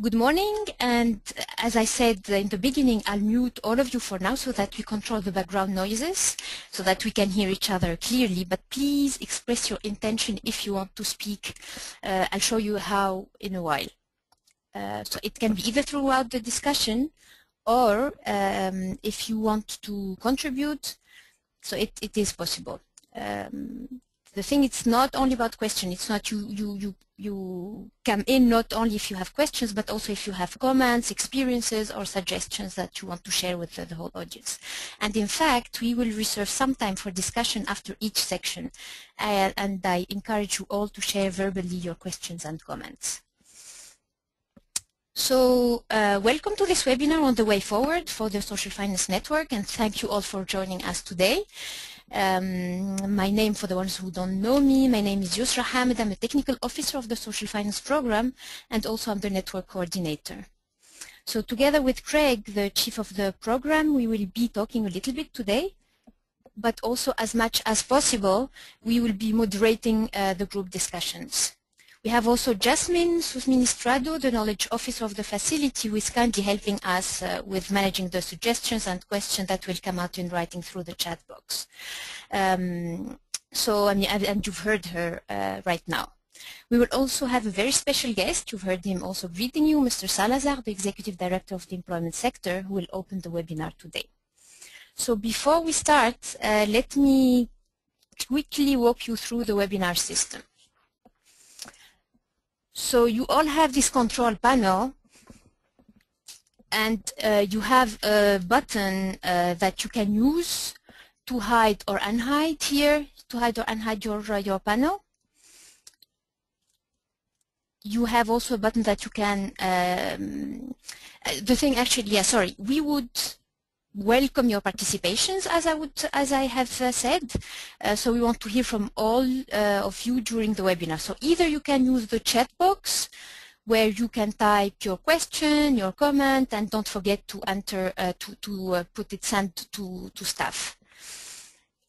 Good morning, and as I said in the beginning, I'll mute all of you for now so that we control the background noises, so that we can hear each other clearly, but please express your intention if you want to speak. I'll show you how in a while. So it can be either throughout the discussion or if you want to contribute, so it is possible. The thing, it's not only about questions. It's not you come in not only if you have questions, but also if you have comments, experiences, or suggestions that you want to share with the whole audience. And in fact, we will reserve some time for discussion after each section. And I encourage you all to share verbally your questions and comments. So welcome to this webinar on the way forward for the Social Finance Network, and thank you all for joining us today. My name, for the ones who don't know me, my name is Yusra Hamid. I'm a technical officer of the Social Finance Program, and also I'm the network coordinator. So together with Craig, the chief of the program, we will be talking a little bit today, but also as much as possible, we will be moderating the group discussions. We have also Jasmine Susministrado, the knowledge officer of the facility, who is kindly helping us with managing the suggestions and questions that will come out in writing through the chat box. And you've heard her right now. We will also have a very special guest. You've heard him also greeting you, Mr. Salazar, the Executive Director of the Employment Sector, who will open the webinar today. So before we start, let me quickly walk you through the webinar system. So you all have this control panel, and you have a button that you can use to hide or unhide here, to hide or unhide your panel. You have also a button that you can, we would welcome your participations, as I have said. So we want to hear from all of you during the webinar. So either you can use the chat box, where you can type your question, your comment, and don't forget to enter put it sent to staff.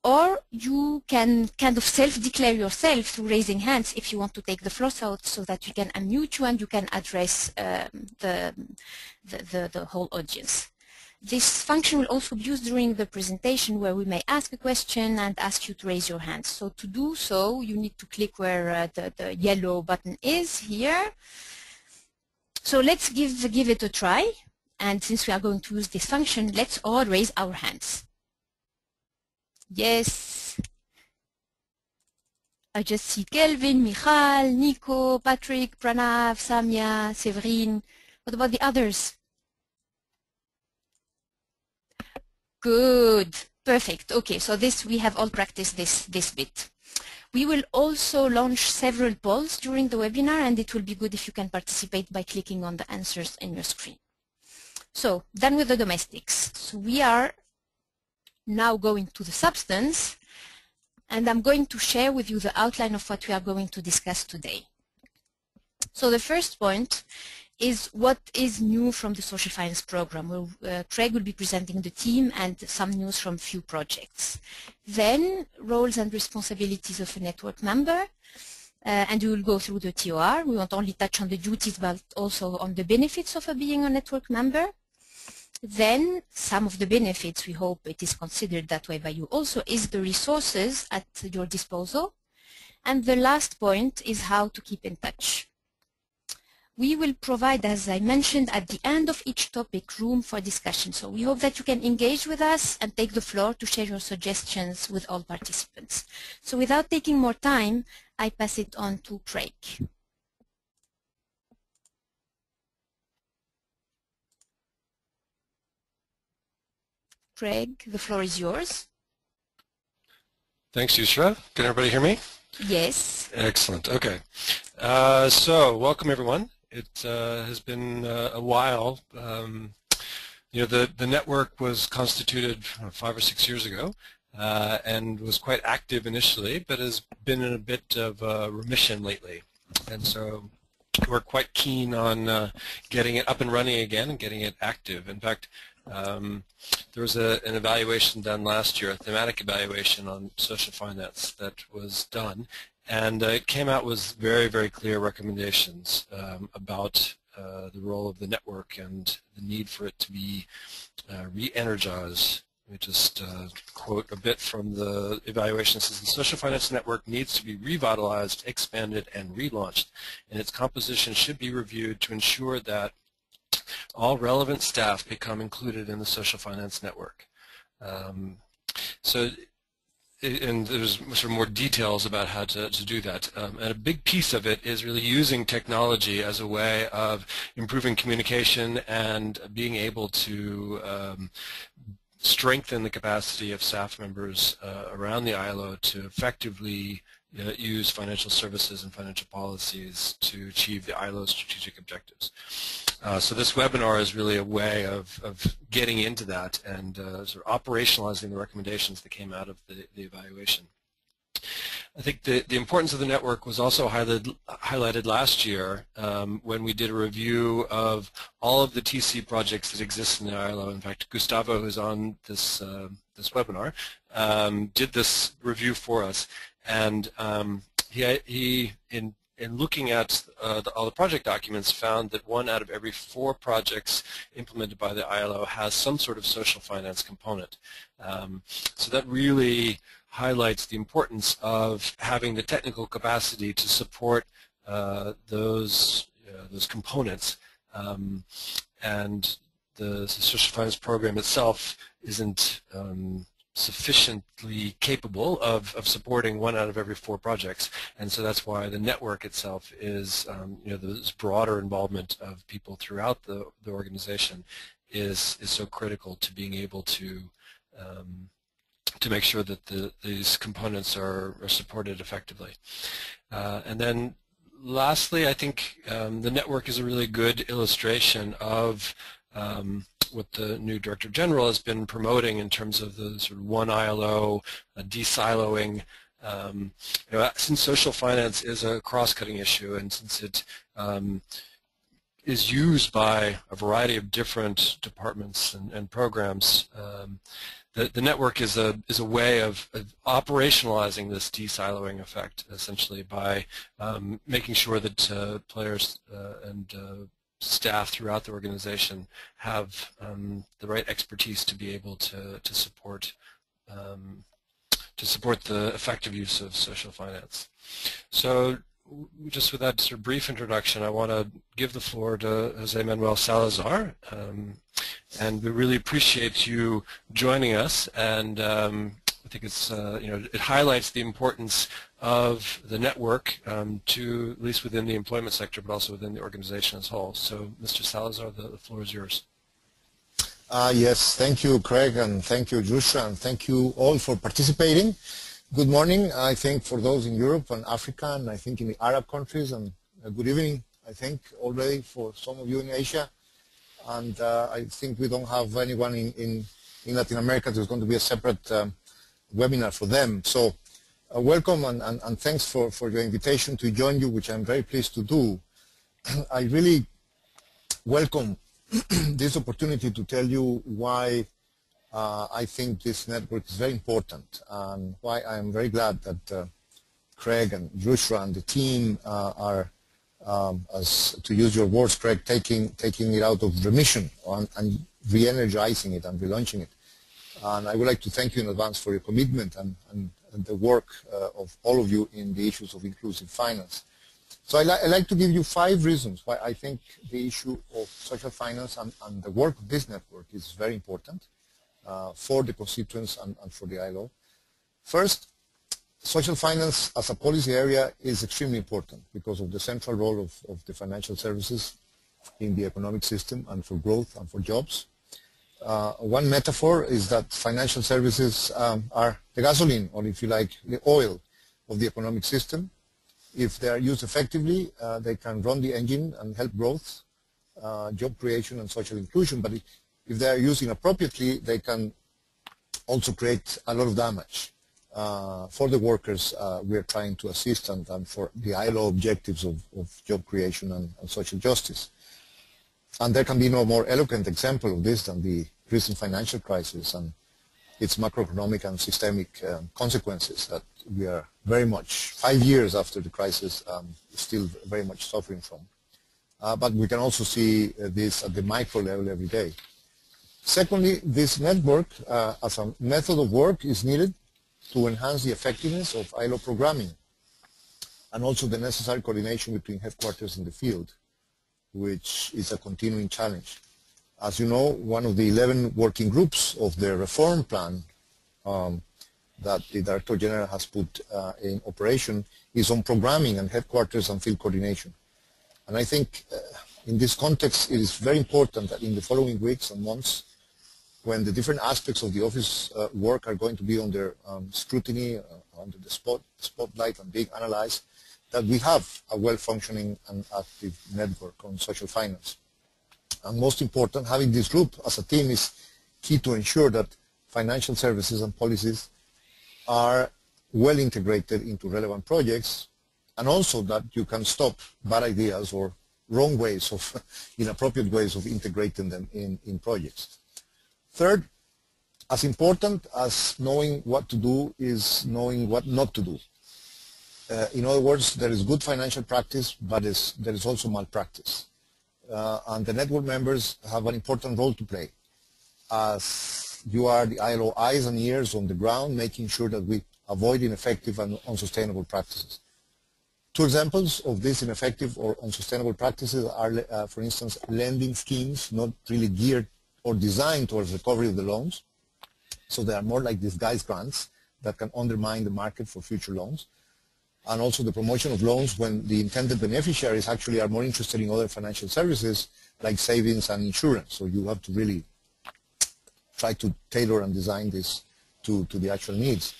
Or you can kind of self-declare yourself through raising hands if you want to take the floor, so that we can unmute you and you can address the whole audience. This function will also be used during the presentation, where we may ask a question and ask you to raise your hand. So to do so, you need to click where the yellow button is here. So let's give it a try. And since we are going to use this function, let's all raise our hands. Yes. I just see Kelvin, Michal, Nico, Patrick, Pranav, Samia, Severin. What about the others? Good, perfect. Okay, so we have all practiced this bit. We will also launch several polls during the webinar, and it will be good if you can participate by clicking on the answers in your screen. So, done with the domestics. So we are now going to the substance, and I'm going to share with you the outline of what we are going to discuss today. So the first point is what is new from the Social Finance Program. Craig will be presenting the team and some news from few projects. Then roles and responsibilities of a network member, and we will go through the TOR. We won't only touch on the duties but also on the benefits of being a network member. Then some of the benefits, we hope it is considered that way by you also, is the resources at your disposal. And the last point is how to keep in touch. We will provide, as I mentioned, at the end of each topic, room for discussion. So we hope that you can engage with us and take the floor to share your suggestions with all participants. So without taking more time, I pass it on to Craig. Craig, the floor is yours. Thanks, Yusra. Can everybody hear me? Yes. Excellent. Okay. So welcome, everyone. It has been a while. The network was constituted 5 or 6 years ago and was quite active initially, but has been in a bit of remission lately. And so we're quite keen on getting it up and running again and getting it active. In fact, there was an evaluation done last year, a thematic evaluation on social finance that was done, and it came out with very, very clear recommendations about the role of the network and the need for it to be re-energized. Let me just quote a bit from the evaluation. It says, the social finance network needs to be revitalized, expanded, and relaunched, and its composition should be reviewed to ensure that all relevant staff become included in the social finance network. And there's sort of more details about how to do that. And a big piece of it is really using technology as a way of improving communication and being able to strengthen the capacity of staff members around the ILO to effectively use financial services and financial policies to achieve the ILO strategic objectives. So this webinar is really a way of getting into that and sort of operationalizing the recommendations that came out of the evaluation. I think the importance of the network was also highlighted last year when we did a review of all of the TC projects that exist in the ILO. In fact, Gustavo, who's on this webinar, did this review for us, and he in looking at all the project documents, found that 1 out of every 4 projects implemented by the ILO has some sort of social finance component. So that really highlights the importance of having the technical capacity to support those components, and the social finance program itself isn't sufficiently capable of supporting 1 out of every 4 projects, and so that's why the network itself is, this broader involvement of people throughout the organization is so critical to being able to make sure that these components are supported effectively. And then lastly, I think the network is a really good illustration of what the new Director General has been promoting in terms of the sort of 1 ILO, de-siloing. Since social finance is a cross-cutting issue, and since it is used by a variety of different departments and programs, the network is a way of operationalizing this de-siloing effect, essentially by making sure that players and staff throughout the organization have the right expertise to be able to support the effective use of social finance. So just with that sort of brief introduction, I want to give the floor to Jose Manuel Salazar, and we really appreciate you joining us. And I think it's it highlights the importance of the network to, at least within the employment sector, but also within the organization as a whole. So, Mr. Salazar, the floor is yours. Yes, thank you, Craig, and thank you, Joshua, and thank you all for participating. Good morning, I think, for those in Europe and Africa, and I think in the Arab countries, and good evening, I think, already for some of you in Asia. And I think we don't have anyone in Latin America. There's going to be a separate webinar for them. So welcome and thanks for your invitation to join you, which I'm very pleased to do. I really welcome this opportunity to tell you why I think this network is very important, and why I'm very glad that Craig and Joshua and the team are, as to use your words, Craig, taking it out of remission and re-energizing it and relaunching it. And I would like to thank you in advance for your commitment and the work of all of you in the issues of inclusive finance. So I'd like to give you 5 reasons why I think the issue of social finance and the work of this network is very important for the constituents and for the ILO. First, social finance as a policy area is extremely important because of the central role of the financial services in the economic system and for growth and for jobs. One metaphor is that financial services are the gasoline, or if you like, the oil of the economic system. If they are used effectively, they can run the engine and help growth, job creation and social inclusion. But if they are used inappropriately, they can also create a lot of damage for the workers we are trying to assist, and for the ILO objectives of job creation and social justice. And there can be no more eloquent example of this than the recent financial crisis and its macroeconomic and systemic consequences that we are very much, 5 years after the crisis, still very much suffering from. but we can also see this at the micro level every day. Secondly, this network as a method of work is needed to enhance the effectiveness of ILO programming and also the necessary coordination between headquarters and the field, which is a continuing challenge. As you know, one of the 11 working groups of the reform plan that the Director General has put in operation is on programming and headquarters and field coordination. And I think in this context it is very important that in the following weeks and months, when the different aspects of the office work are going to be under scrutiny, under the spotlight and being analyzed, that we have a well-functioning and active network on social finance. And most important, having this group as a team is key to ensure that financial services and policies are well integrated into relevant projects, and also that you can stop bad ideas or wrong ways of, inappropriate ways of integrating them in projects. Third, as important as knowing what to do is knowing what not to do. In other words, there is good financial practice, but there is also malpractice. And the network members have an important role to play, as you are the ILO eyes and ears on the ground, making sure that we avoid ineffective and unsustainable practices. Two examples of these ineffective or unsustainable practices are, for instance, lending schemes not really geared or designed towards recovery of the loans. So they are more like disguised grants that can undermine the market for future loans. And also the promotion of loans when the intended beneficiaries actually are more interested in other financial services like savings and insurance. So you have to really try to tailor and design this to the actual needs.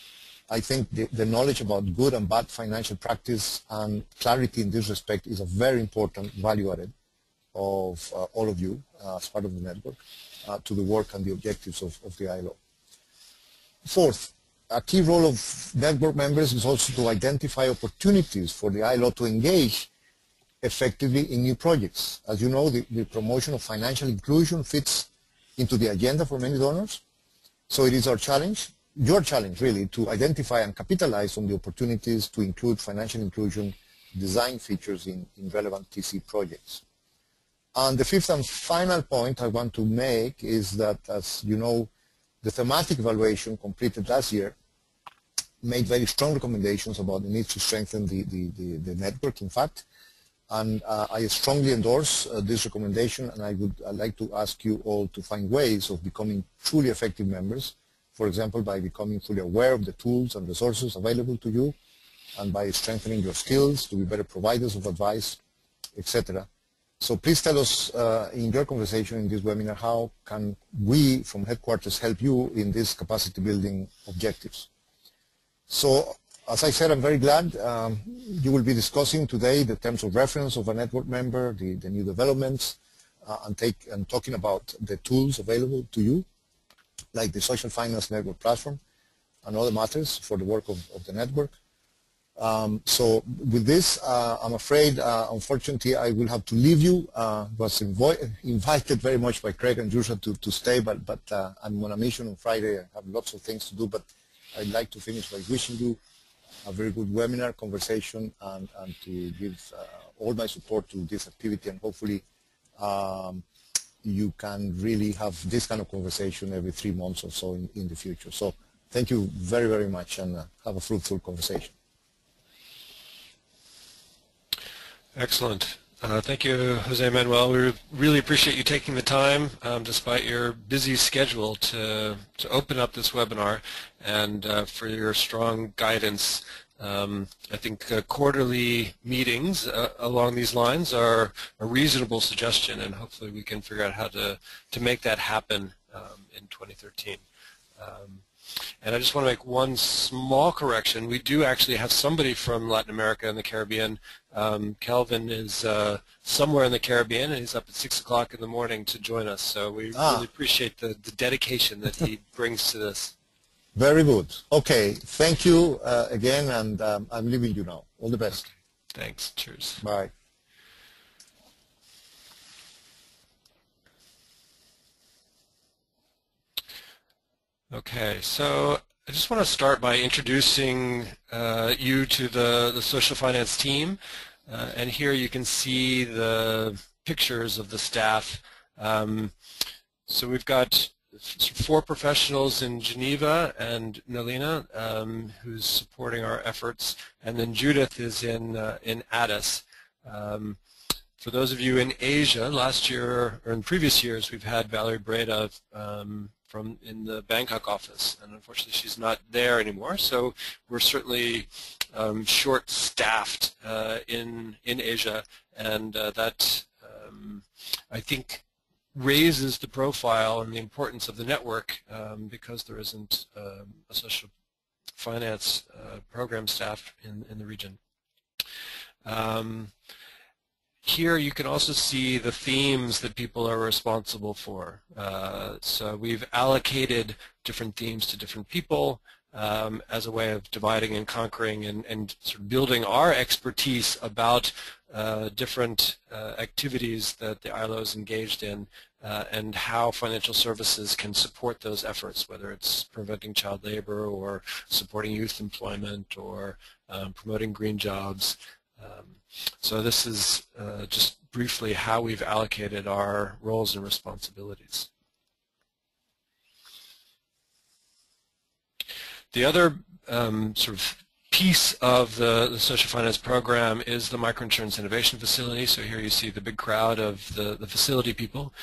I think the knowledge about good and bad financial practice and clarity in this respect is a very important value added of all of you as part of the network to the work and the objectives of the ILO. Fourth, a key role of network members is also to identify opportunities for the ILO to engage effectively in new projects. As you know, the promotion of financial inclusion fits into the agenda for many donors. So it is our challenge, your challenge really, to identify and capitalize on the opportunities to include financial inclusion design features in relevant TC projects. And the fifth and final point I want to make is that, as you know, the thematic evaluation completed last year made very strong recommendations about the need to strengthen the network, in fact. And I strongly endorse this recommendation, and I'd like to ask you all to find ways of becoming truly effective members, for example, by becoming fully aware of the tools and resources available to you, and by strengthening your skills to be better providers of advice, etc. So please tell us in your conversation in this webinar, how can we from headquarters help you in these capacity building objectives? So, as I said, I'm very glad you will be discussing today the terms of reference of a network member, the new developments, and talking about the tools available to you, like the Social Finance Network Platform and other matters for the work of the network. So with this, I'm afraid, unfortunately, I will have to leave you. Was invited very much by Craig and Joshua to stay, but I'm on a mission on Friday. I have lots of things to do, but I'd like to finish by wishing you a very good webinar conversation and to give all my support to this activity, and hopefully you can really have this kind of conversation every 3 months or so in the future. So thank you very, very much, and have a fruitful conversation. Excellent. Thank you, Jose Manuel. We really appreciate you taking the time, despite your busy schedule, to open up this webinar, and for your strong guidance. I think quarterly meetings along these lines are a reasonable suggestion, and hopefully we can figure out how to make that happen in 2013. And I just want to make one small correction. We do actually have somebody from Latin America and the Caribbean. Kelvin is somewhere in the Caribbean, and he's up at 6 o'clock in the morning to join us. So we really appreciate the dedication that he brings to this. Very good. Okay. Thank you again, and I'm leaving you now. All the best. Okay. Thanks. Cheers. Bye. Okay, so I just want to start by introducing you to the social finance team. And here you can see the pictures of the staff. So we've got 4 professionals in Geneva and Nalina, who's supporting our efforts, and then Judith is in Addis. For those of you in Asia, last year or in previous years, we've had Valerie Breda in the Bangkok office, and unfortunately she's not there anymore. So we're certainly short-staffed in Asia, and that I think raises the profile and the importance of the network because there isn't a social finance program staff in the region. Here you can also see the themes that people are responsible for. So we've allocated different themes to different people as a way of dividing and conquering and sort of building our expertise about different activities that the ILO is engaged in and how financial services can support those efforts, whether it's preventing child labor or supporting youth employment or promoting green jobs. So this is just briefly how we've allocated our roles and responsibilities. The other sort of piece of the social finance program is the microinsurance innovation facility. So here you see the big crowd of the facility people.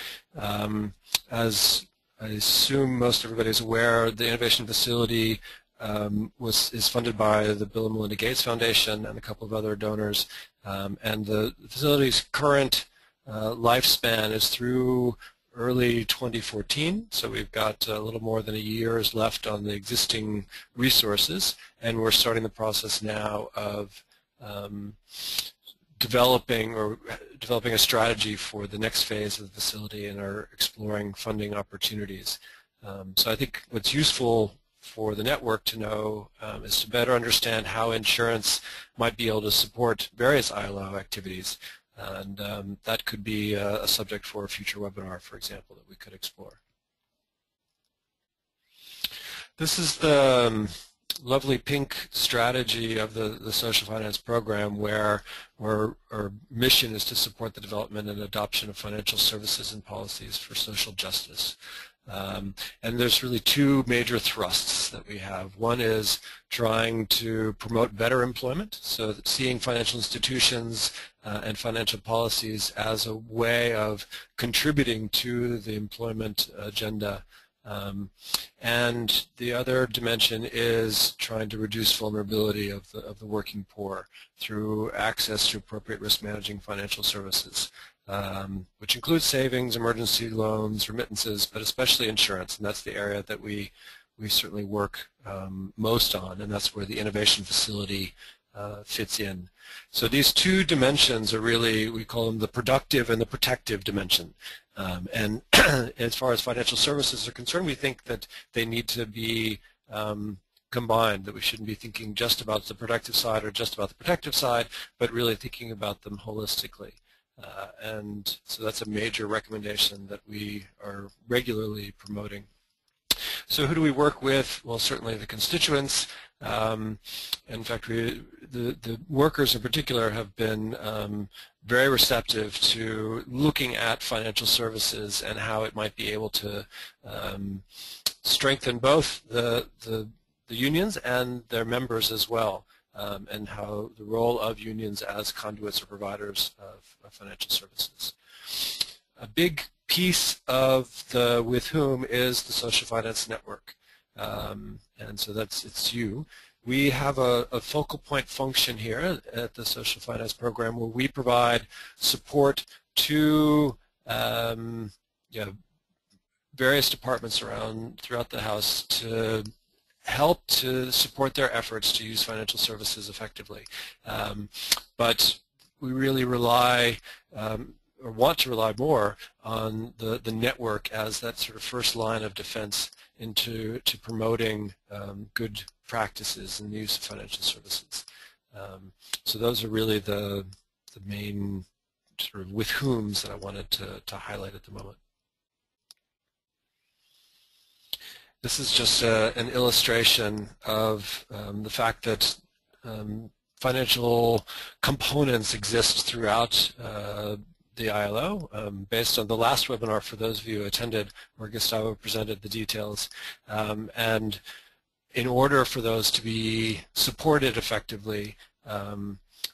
As I assume most everybody is aware, the innovation facility is funded by the Bill and Melinda Gates Foundation and a couple of other donors, and the facility's current lifespan is through early 2014, so we've got a little more than a year's left on the existing resources, and we're starting the process now of developing a strategy for the next phase of the facility and are exploring funding opportunities. So I think what's useful for the network to know is to better understand how insurance might be able to support various ILO activities, and that could be a subject for a future webinar, for example, that we could explore. This is the lovely pink strategy of the social finance program, where our mission is to support the development and adoption of financial services and policies for social justice. And there's really 2 major thrusts that we have. One is trying to promote better employment, so that seeing financial institutions and financial policies as a way of contributing to the employment agenda. And the other dimension is trying to reduce vulnerability of the working poor through access to appropriate risk managing financial services. Which includes savings, emergency loans, remittances, but especially insurance, and that's the area that we certainly work most on, and that's where the innovation facility fits in. So these 2 dimensions are really, we call them the productive and the protective dimension. And as far as financial services are concerned, we think that they need to be combined, that we shouldn't be thinking just about the productive side or just about the protective side, but really thinking about them holistically. And so that's a major recommendation that we are regularly promoting. So who do we work with? Well, certainly the constituents. In fact, the workers in particular have been very receptive to looking at financial services and how it might be able to strengthen both the unions and their members as well. And how the role of unions as conduits or providers of financial services. A big piece of the with whom is the Social Finance Network, and so it's you. We have a focal point function here at the Social Finance Program where we provide support to various departments throughout the house to help to support their efforts to use financial services effectively. But we really rely, or want to rely more on the network as that sort of first line of defense into promoting good practices in the use of financial services. So those are really the main sort of with whoms that I wanted to highlight at the moment. This is just an illustration of the fact that financial components exist throughout the the ILO, based on the last webinar for those of you who attended, where Gustavo presented the details. And in order for those to be supported effectively,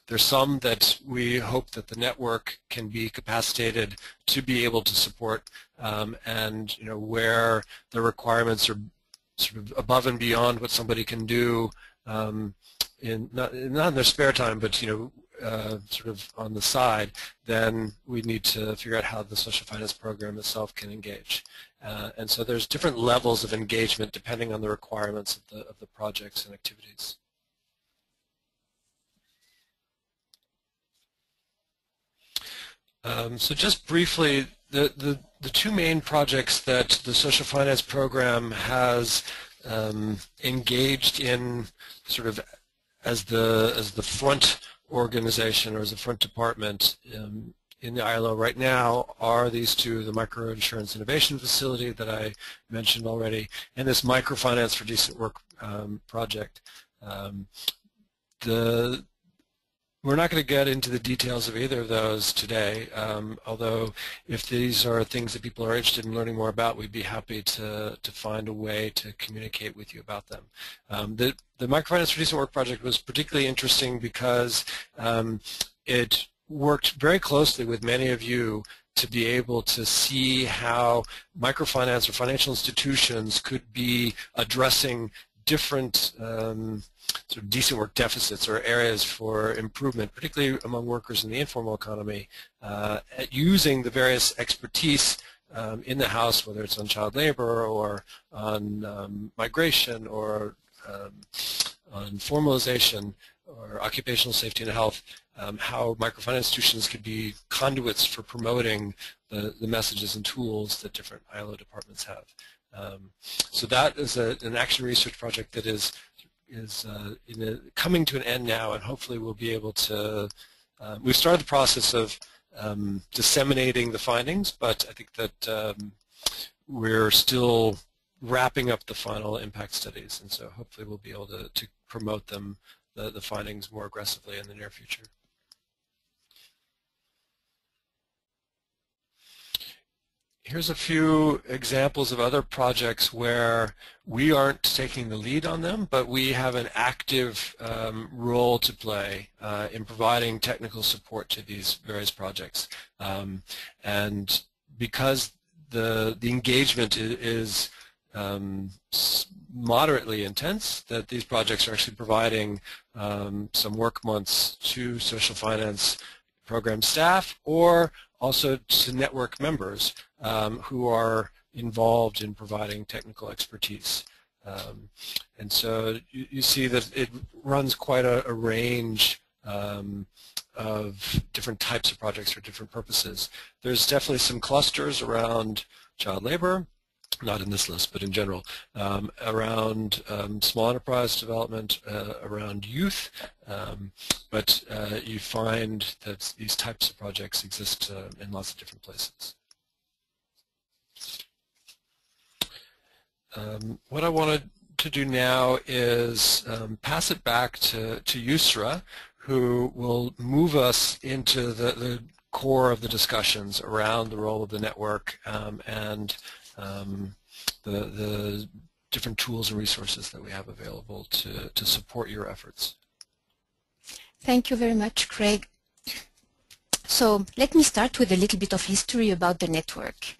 there's some that we hope that the network can be capacitated to be able to support, and where the requirements are sort of above and beyond what somebody can do not in their spare time, but sort of on the side, then we need to figure out how the social finance program itself can engage. And so there's different levels of engagement depending on the requirements of the projects and activities. So just briefly, the two main projects that the social finance program has engaged in, sort of as the front organization or as the front department in the ILO right now, are these two: the Microinsurance Innovation Facility that I mentioned already, and this Microfinance for Decent Work project. We're not going to get into the details of either of those today, although if these are things that people are interested in learning more about, we'd be happy to find a way to communicate with you about them. The Microfinance for Decent Work project was particularly interesting because it worked very closely with many of you to be able to see how microfinance or financial institutions could be addressing different sort of decent work deficits or areas for improvement, particularly among workers in the informal economy, using the various expertise in the house, whether it's on child labor or on migration or on formalization or occupational safety and health, how microfinance institutions could be conduits for promoting the messages and tools that different ILO departments have. So that is an action research project that is coming to an end now, and hopefully we'll be able to, we've started the process of disseminating the findings, but I think that we're still wrapping up the final impact studies, and so hopefully we'll be able to promote them, the findings, more aggressively in the near future. Here's a few examples of other projects where we aren't taking the lead on them, but we have an active role to play in providing technical support to these various projects. And because the engagement is moderately intense, that these projects are actually providing some work months to social finance program staff, or also to network members who are involved in providing technical expertise. And so you see that it runs quite a range of different types of projects for different purposes. There's definitely some clusters around child labor, not in this list, but in general, around small enterprise development, around youth, but you find that these types of projects exist in lots of different places. What I wanted to do now is pass it back to Yusra, who will move us into the core of the discussions around the role of the network and the different tools and resources that we have available to support your efforts. Thank you very much, Craig. So let me start with a little bit of history about the network.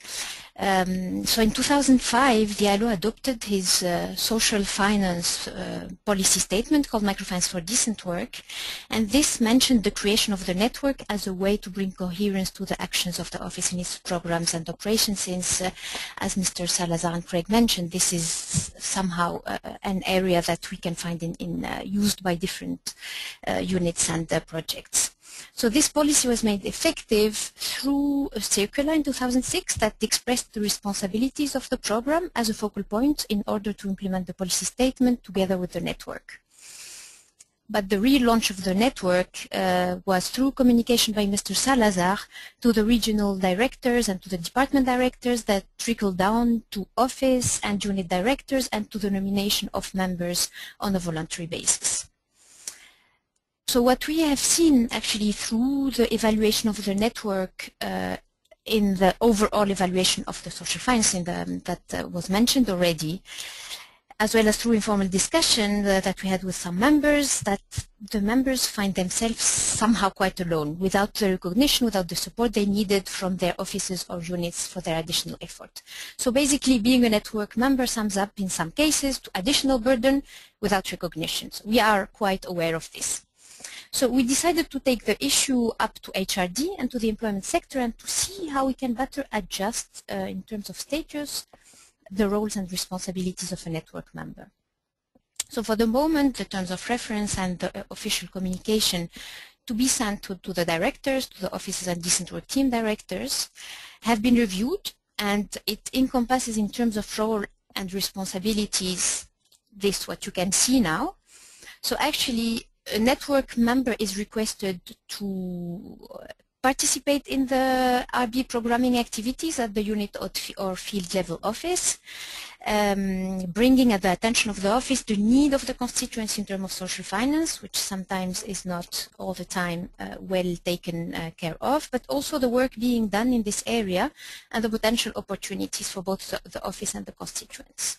So in 2005, the ILO adopted his social finance policy statement called Microfinance for Decent Work, and this mentioned the creation of the network as a way to bring coherence to the actions of the office in its programs and operations, since, as Mr. Salazar and Craig mentioned, this is somehow an area that we can find used by different units and projects. So this policy was made effective through a circular in 2006 that expressed the responsibilities of the program as a focal point in order to implement the policy statement together with the network. But the real launch of the network was through communication by Mr. Salazar to the regional directors and to the department directors that trickled down to office and unit directors and to the nomination of members on a voluntary basis. So what we have seen actually through the evaluation of the network in the overall evaluation of the social finance that was mentioned already, as well as through informal discussion that we had with some members, that the members find themselves somehow quite alone, without the recognition, without the support they needed from their offices or units for their additional effort. So basically, being a network member sums up in some cases to additional burden without recognition. So we are quite aware of this. So we decided to take the issue up to HRD and to the employment sector and to see how we can better adjust in terms of status the roles and responsibilities of a network member. So for the moment, the terms of reference and the official communication to be sent to the directors, to the offices and decent work team directors, have been reviewed, and it encompasses in terms of role and responsibilities this what you can see now. So actually, a network member is requested to participate in the RB programming activities at the unit or field level office, bringing at the attention of the office the need of the constituents in terms of social finance, which sometimes is not all the time well taken care of, but also the work being done in this area and the potential opportunities for both the office and the constituents.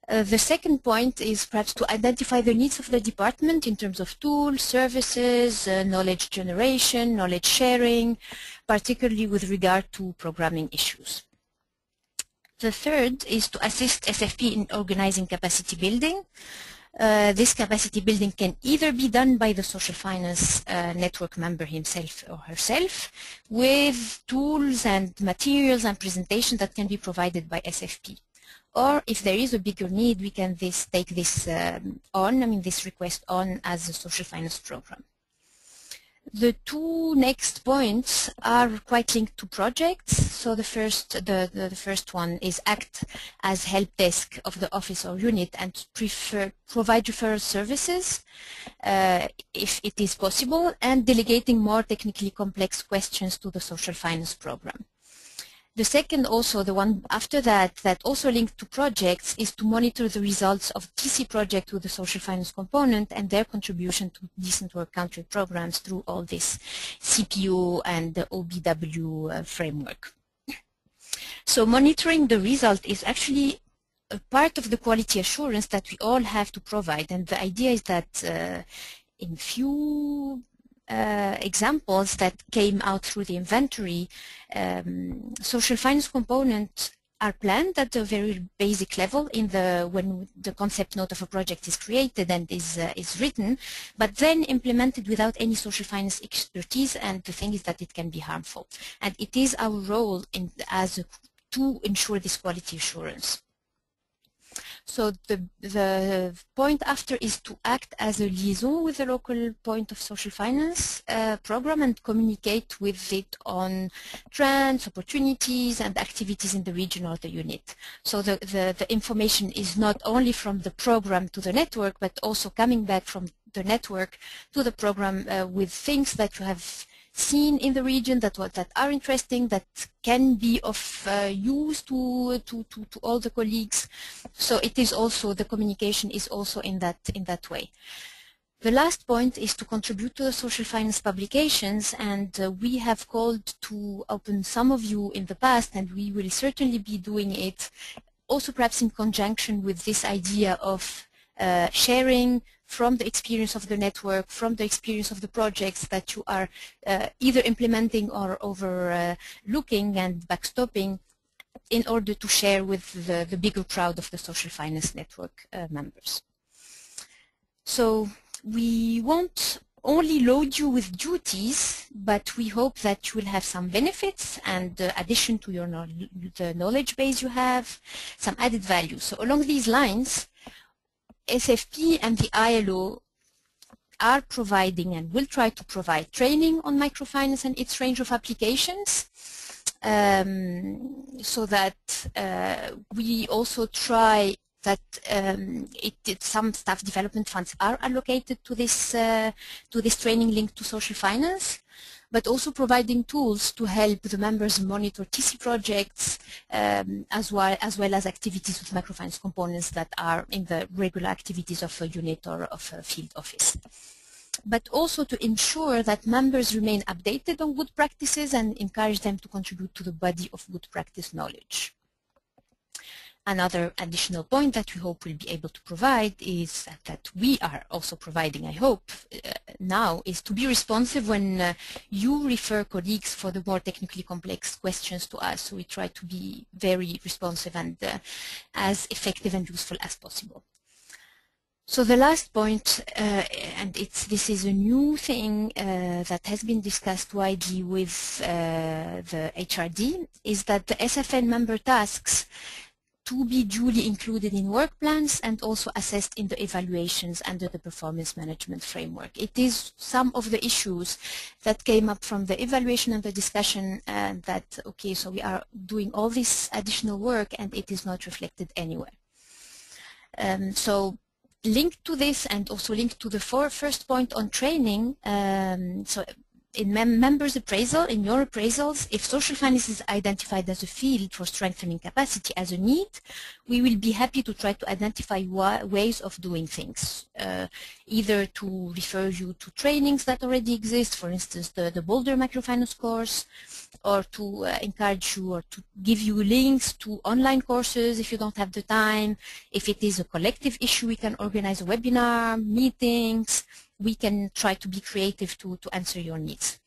The second point is perhaps to identify the needs of the department in terms of tools, services, knowledge generation, knowledge sharing, particularly with regard to programming issues. The third is to assist SFP in organizing capacity building. This capacity building can either be done by the social finance network member himself or herself with tools and materials and presentation that can be provided by SFP. Or if there is a bigger need, we can take this this request on as a social finance program. The two next points are quite linked to projects. So the first one is act as help desk of the office or unit and provide referral services if it is possible, and delegating more technically complex questions to the social finance program. The second, also the one after that also linked to projects, is to monitor the results of TC project with the social finance component and their contribution to decent work country programs through all this CPO and the OBW framework. So monitoring the result is actually a part of the quality assurance that we all have to provide, and the idea is that in few examples that came out through the inventory, social finance components are planned at a very basic level when the concept note of a project is created and is written, but then implemented without any social finance expertise, and the thing is that it can be harmful. And it is our role to ensure this quality assurance. So the point after is to act as a liaison with the local point of social finance program and communicate with it on trends, opportunities, and activities in the region or the unit. So the information is not only from the program to the network, but also coming back from the network to the program with things that you have seen in the region that are interesting, that can be of use to all the colleagues. So it is also, the communication is also in that way. The last point is to contribute to the social finance publications, and we have called to open some of you in the past, and we will certainly be doing it also perhaps in conjunction with this idea of sharing from the experience of the network, from the experience of the projects that you are either implementing or overlooking and backstopping, in order to share with the bigger crowd of the social finance network members. So we won't only load you with duties, but we hope that you will have some benefits and addition to your the knowledge base you have, some added value. So along these lines, SFP and the ILO are providing and will try to provide training on microfinance and its range of applications, so that we also try that some staff development funds are allocated to this training linked to social finance, but also providing tools to help the members monitor TC projects as well as activities with microfinance components that are in the regular activities of a unit or of a field office. but also to ensure that members remain updated on good practices and encourage them to contribute to the body of good practice knowledge. Another additional point that we hope we'll be able to provide is that we are also providing, I hope, now, is to be responsive when you refer colleagues for the more technically complex questions to us. So we try to be very responsive and as effective and useful as possible. So the last point, and this is a new thing that has been discussed widely with the HRD, is that the SFN member tasks to be duly included in work plans and also assessed in the evaluations under the performance management framework. It is some of the issues that came up from the evaluation and the discussion that, okay, so we are doing all this additional work and it is not reflected anywhere. So linked to this and also linked to the first point on training, so in members' appraisal, in your appraisals, if social finance is identified as a field for strengthening capacity as a need, we will be happy to try to identify ways of doing things, either to refer you to trainings that already exist, for instance, the Boulder Microfinance course, or to encourage you or to give you links to online courses if you don't have the time. If it is a collective issue, we can organize a webinar, meetings. We can try to be creative to answer your needs.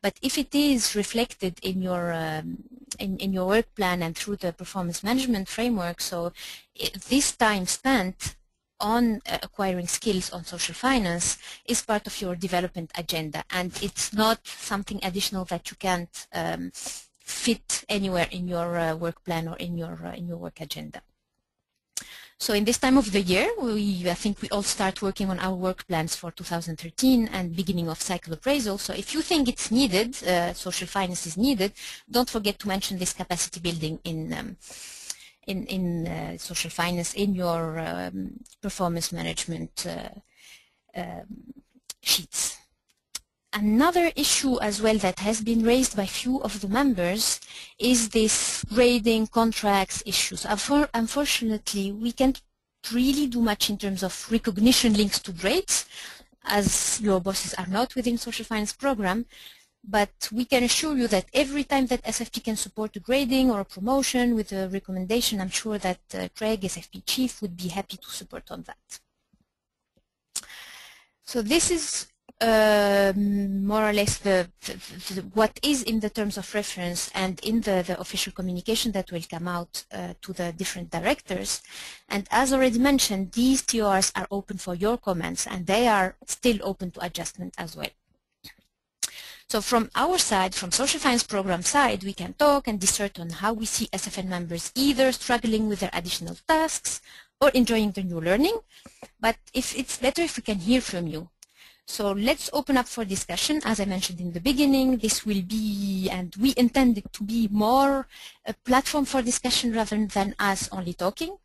But if it is reflected in your work plan and through the performance management framework, so this time spent on acquiring skills on social finance is part of your development agenda, and it's not something additional that you can't fit anywhere in your work plan or in your work agenda. So in this time of the year, I think we all start working on our work plans for 2013 and beginning of cycle appraisal. So if you think it's needed, social finance is needed, don't forget to mention this capacity building in social finance in your performance management sheets. Another issue as well that has been raised by few of the members is this grading contracts issues. Unfortunately, we can't really do much in terms of recognition links to grades, as your bosses are not within social finance program, but we can assure you that every time that SFP can support a grading or a promotion with a recommendation, I'm sure that Craig, SFP chief, would be happy to support on that. So this is more or less what is in the terms of reference and in the official communication that will come out to the different directors. And as already mentioned, these TORs are open for your comments and they are still open to adjustment as well. So from our side, from social finance program side, we can talk and dissert on how we see SFN members either struggling with their additional tasks or enjoying the new learning. But if it's better if we can hear from you. So let's open up for discussion. As I mentioned in the beginning, this will be, and we intend it to be more a platform for discussion rather than us only talking.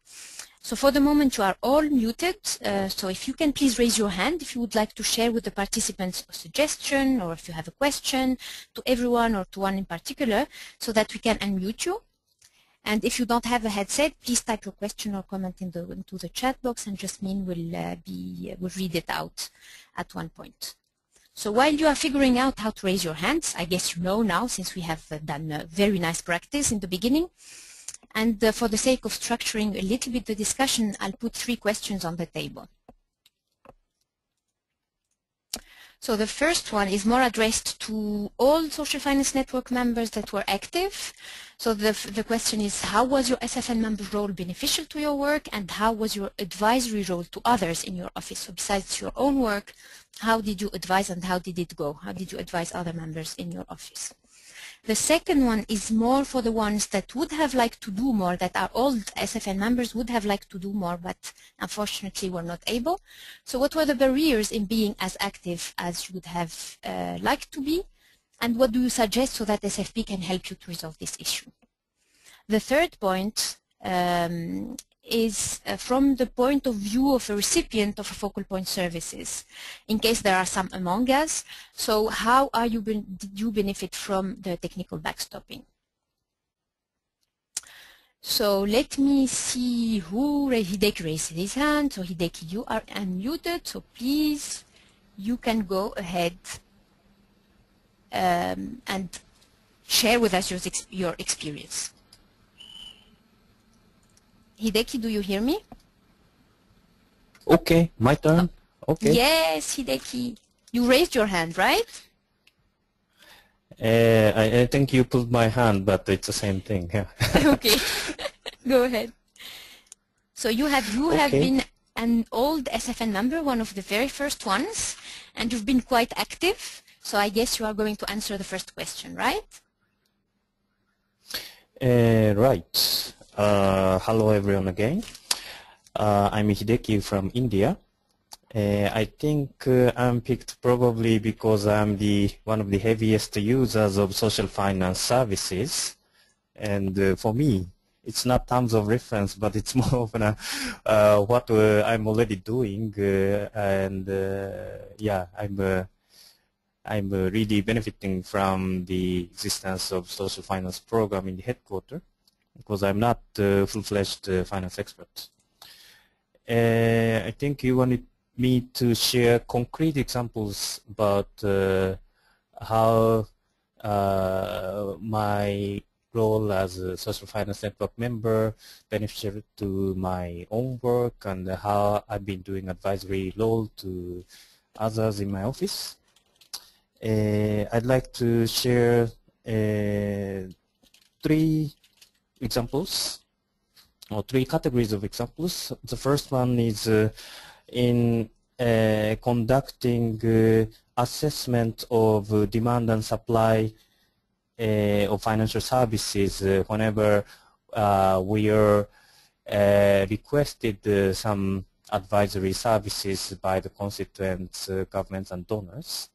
So for the moment, you are all muted. So if you can please raise your hand if you would like to share with the participants a suggestion or if you have a question to everyone or to one in particular so that we can unmute you. And if you don't have a headset, please type your question or comment into the chat box, and Jasmine will read it out at one point. So while you are figuring out how to raise your hands, I guess you know now since we have done a very nice practice in the beginning. And for the sake of structuring a little bit the discussion, I'll put 3 questions on the table. So the first one is more addressed to all Social Finance Network members that were active. So the question is, how was your SFN member role beneficial to your work, and how was your advisory role to others in your office? So besides your own work, how did you advise and how did it go? How did you advise other members in your office? The second one is more for the ones that would have liked to do more, that are old SFN members, would have liked to do more, but unfortunately were not able. So what were the barriers in being as active as you would have liked to be? And what do you suggest so that SFP can help you to resolve this issue? The third point is from the point of view of a recipient of a focal point services, in case there are some among us. So how are you did you benefit from the technical backstopping? So let me see who Hideki raised his hand. So Hideki, you are unmuted, so please you can go ahead and share with us your experience. Hideki, do you hear me? Okay, my turn. Okay. Yes, Hideki. You raised your hand, right? I think you pulled my hand, but it's the same thing. Yeah. Okay. Go ahead. So you have been an old SFN member, one of the very first ones, and you've been quite active. So I guess you are going to answer the first question, right? Right. Hello everyone again. I'm Hideki from India. I think I'm picked probably because I'm one of the heaviest users of social finance services, and for me, it's not terms of reference, but it's more of what I'm already doing, and yeah, I'm really benefiting from the existence of social finance program in the headquarters, because I'm not a full-fledged finance expert. I think you wanted me to share concrete examples about how my role as a social finance network member beneficial to my own work, and how I've been doing advisory role to others in my office. I'd like to share 3 examples, or 3 categories of examples. The first one is in conducting assessment of demand and supply of financial services whenever we are requested some advisory services by the constituents, governments and donors.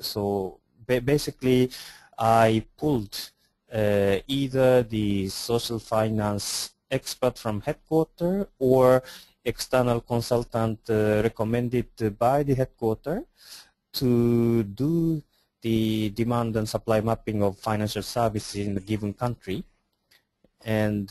So basically I pulled either the social finance expert from headquarters or external consultant recommended by the headquarters to do the demand and supply mapping of financial services in a given country. And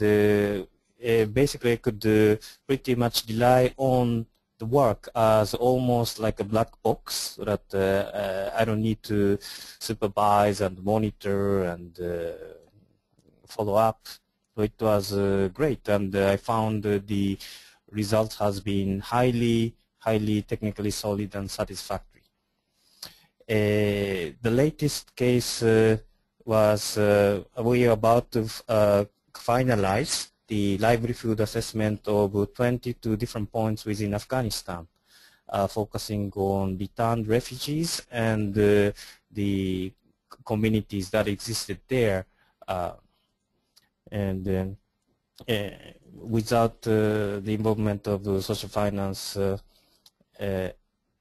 basically I could pretty much rely on the work as almost like a black box, so that I don't need to supervise and monitor and follow up. So it was great, and I found the result has been highly technically solid and satisfactory. The latest case was we are about to finalize the livelihood assessment of 22 different points within Afghanistan, focusing on returned refugees and the communities that existed there. And without the involvement of the social finance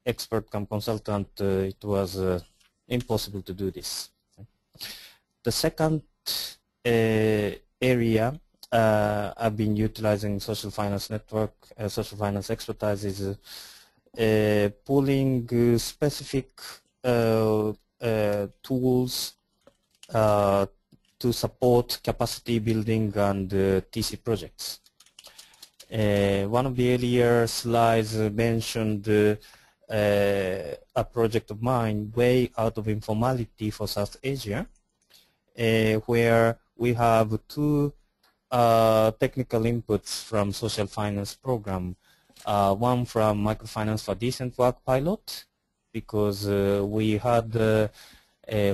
expert come consultant, it was impossible to do this. The second area I've been utilizing social finance network, social finance expertise is pulling specific tools to support capacity building and TC projects. One of the earlier slides mentioned a project of mine, Way Out of Informality for South Asia, where we have 2 technical inputs from social finance program. One from Microfinance for Decent Work pilot, because we had a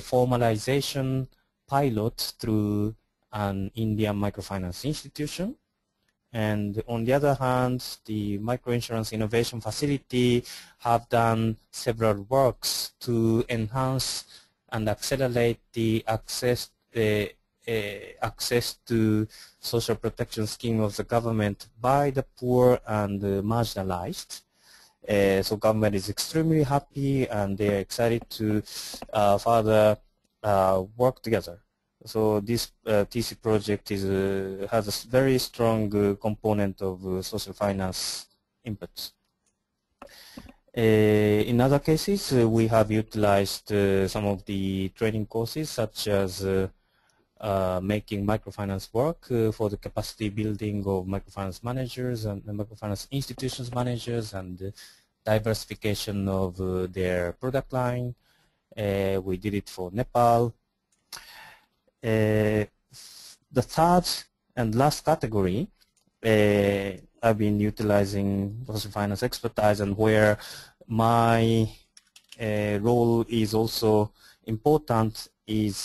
formalization pilot through an Indian microfinance institution. And on the other hand, the Microinsurance Innovation Facility have done several works to enhance and accelerate the access to social protection scheme of the government by the poor and marginalized. So government is extremely happy, and they are excited to further work together. So this TC project has a very strong component of social finance inputs. In other cases, we have utilized some of the training courses, such as making microfinance work for the capacity building of microfinance managers and microfinance institutions managers, and diversification of their product line. We did it for Nepal. The third and last category, I've been utilizing social finance expertise, and where my role is also important is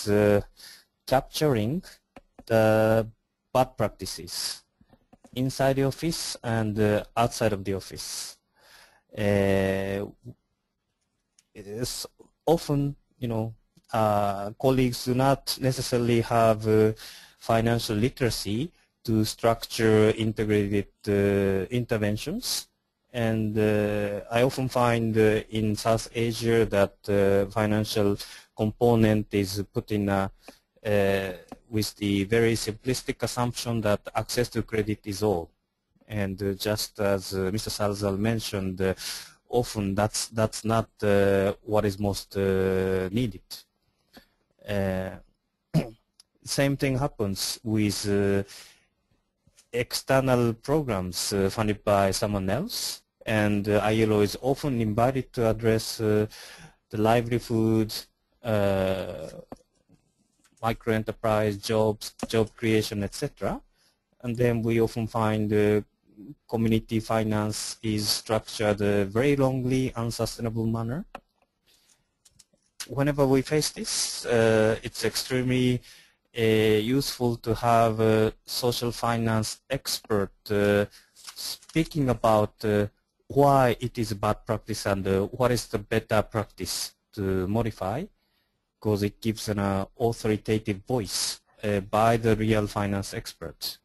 capturing the bad practices inside the office and outside of the office. It is often, colleagues do not necessarily have financial literacy to structure integrated interventions. And I often find in South Asia that financial component is put in with the very simplistic assumption that access to credit is all. And just as Mr. Salazar mentioned, often that's not what is most needed. Same thing happens with external programs funded by someone else, and ILO is often invited to address the livelihood, micro-enterprise, jobs, job creation, etc. And then we often find community finance is structured very wrongly, unsustainable manner. Whenever we face this, it's extremely useful to have a social finance expert speaking about why it is a bad practice and what is the better practice to modify, because it gives an authoritative voice by the real finance expert.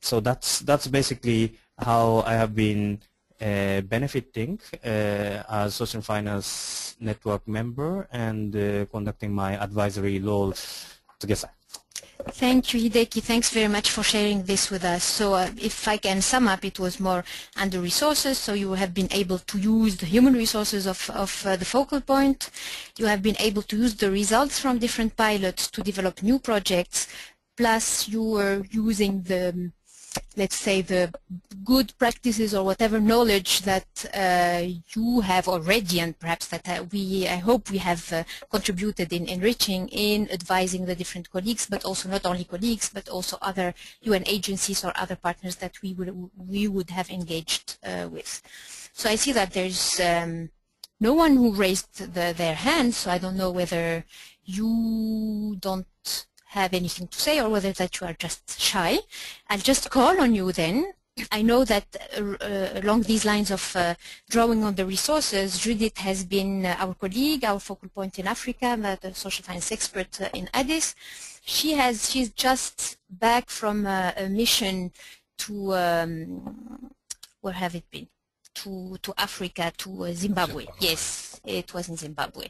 So that's basically how I have been benefiting as Social Finance Network member and conducting my advisory role together. Thank you, Hideki. Thanks very much for sharing this with us. So if I can sum up, it was more under resources. So you have been able to use the human resources of the focal point. You have been able to use the results from different pilots to develop new projects. Plus you were using the, let's say, the good practices or whatever knowledge that you have already, and perhaps that I hope we have contributed in enriching, in advising the different colleagues, but also not only colleagues, but also other UN agencies or other partners that we would have engaged with. So I see that there's no one who raised their hand, so I don't know whether you don't have anything to say or whether that you are just shy. I'll just call on you then. I know that along these lines of drawing on the resources, Judith has been our colleague, our focal point in Africa, the social finance expert in Addis. She's just back from a mission to, where have it been? To Africa, to Zimbabwe. Yes, it was in Zimbabwe.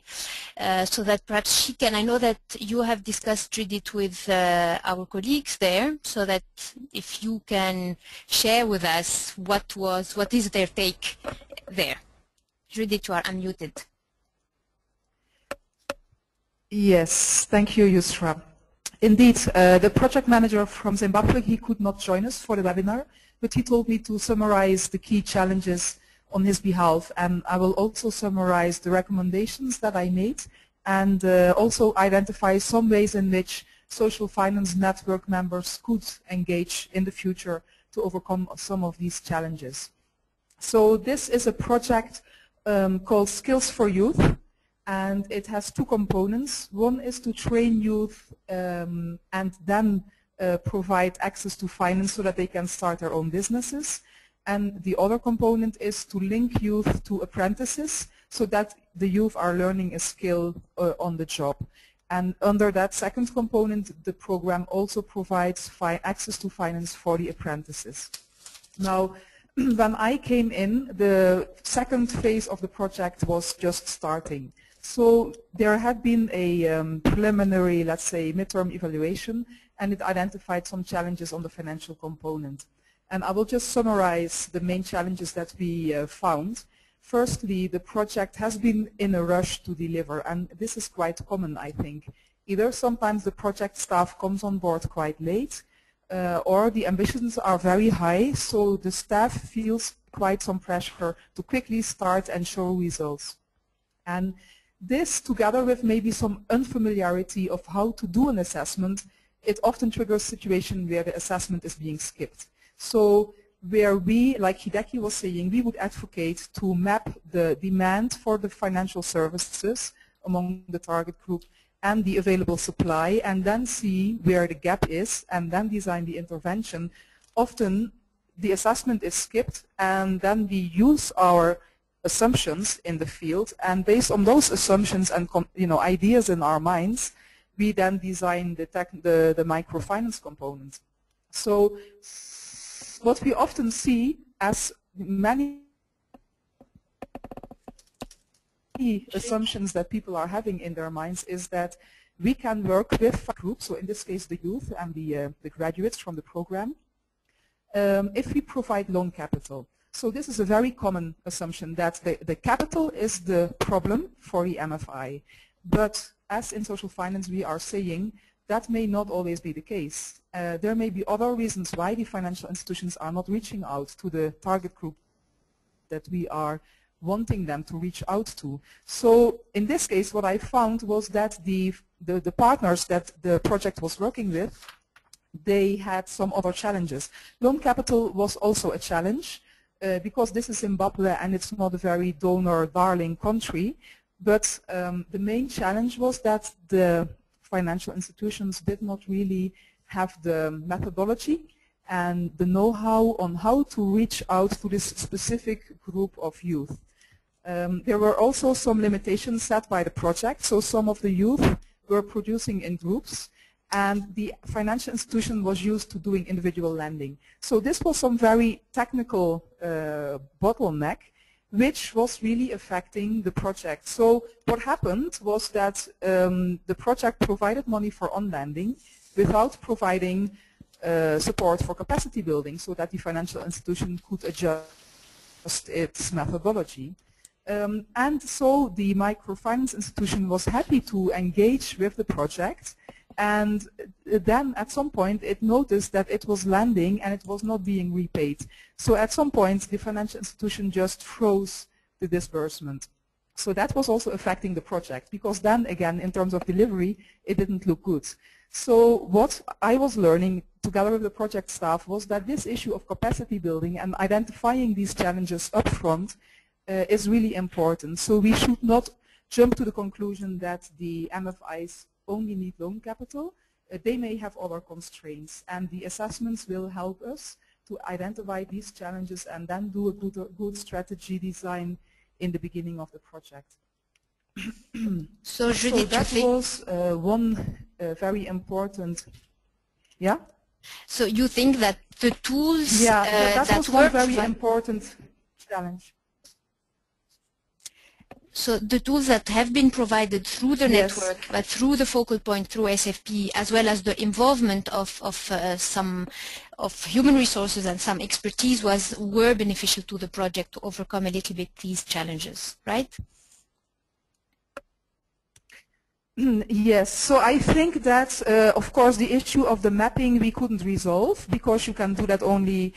So that perhaps she can, I know that you have discussed, Judith, with our colleagues there, so that if you can share with us what is their take there. Judith, you are unmuted. Yes, thank you, Yusra. Indeed, the project manager from Zimbabwe, he could not join us for the webinar, but he told me to summarize the key challenges on his behalf, and I will also summarize the recommendations that I made and also identify some ways in which social finance network members could engage in the future to overcome some of these challenges. So this is a project called Skills for Youth, and it has two components. One is to train youth and then provide access to finance so that they can start their own businesses. And the other component is to link youth to apprentices so that the youth are learning a skill on the job. And under that second component, the program also provides access to finance for the apprentices. Now, when I came in, the second phase of the project was just starting. So there had been a preliminary, let's say, midterm evaluation, and it identified some challenges on the financial component. And I will just summarize the main challenges that we found. Firstly, the project has been in a rush to deliver, and this is quite common, I think. Either sometimes the project staff comes on board quite late, or the ambitions are very high, so the staff feels quite some pressure to quickly start and show results. And this, together with maybe some unfamiliarity of how to do an assessment, it often triggers a situation where the assessment is being skipped. So where we, like Hideki was saying, we would advocate to map the demand for the financial services among the target group and the available supply, and then see where the gap is and then design the intervention. Often the assessment is skipped and then we use our assumptions in the field, and based on those assumptions and ideas in our minds, we then design the microfinance component. So what we often see, as many assumptions that people are having in their minds, is that we can work with groups, so in this case the youth and the graduates from the program, if we provide loan capital. So this is a very common assumption, that the capital is the problem for the MFI. But as in social finance we are saying, that may not always be the case. There may be other reasons why the financial institutions are not reaching out to the target group that we are wanting them to reach out to. So in this case what I found was that the partners that the project was working with, they had some other challenges. Loan capital was also a challenge because this is Zimbabwe and it's not a very donor-darling country. But the main challenge was that the financial institutions did not really have the methodology and the know-how on how to reach out to this specific group of youth. There were also some limitations set by the project, so some of the youth were producing in groups and the financial institution was used to doing individual lending. So this was some very technical bottleneck which was really affecting the project. So what happened was that the project provided money for on-lending without providing support for capacity building so that the financial institution could adjust its methodology. And so the microfinance institution was happy to engage with the project, and then at some point it noticed that it was lending and it was not being repaid. So at some point the financial institution just froze the disbursement. So that was also affecting the project, because then again in terms of delivery it didn't look good. So what I was learning together with the project staff was that this issue of capacity building and identifying these challenges up front is really important. So we should not jump to the conclusion that the MFIs only need loan capital. They may have other constraints, and the assessments will help us to identify these challenges and then do a good strategy design in the beginning of the project. So that was one very important, yeah? So you think that the tools that was one very important challenge. So the tools that have been provided through the network, but through the focal point, through SFP, as well as the involvement of some human resources and some expertise were beneficial to the project to overcome a little bit these challenges, right? Yes, so I think that, of course, the issue of the mapping we couldn't resolve, because you can do that only,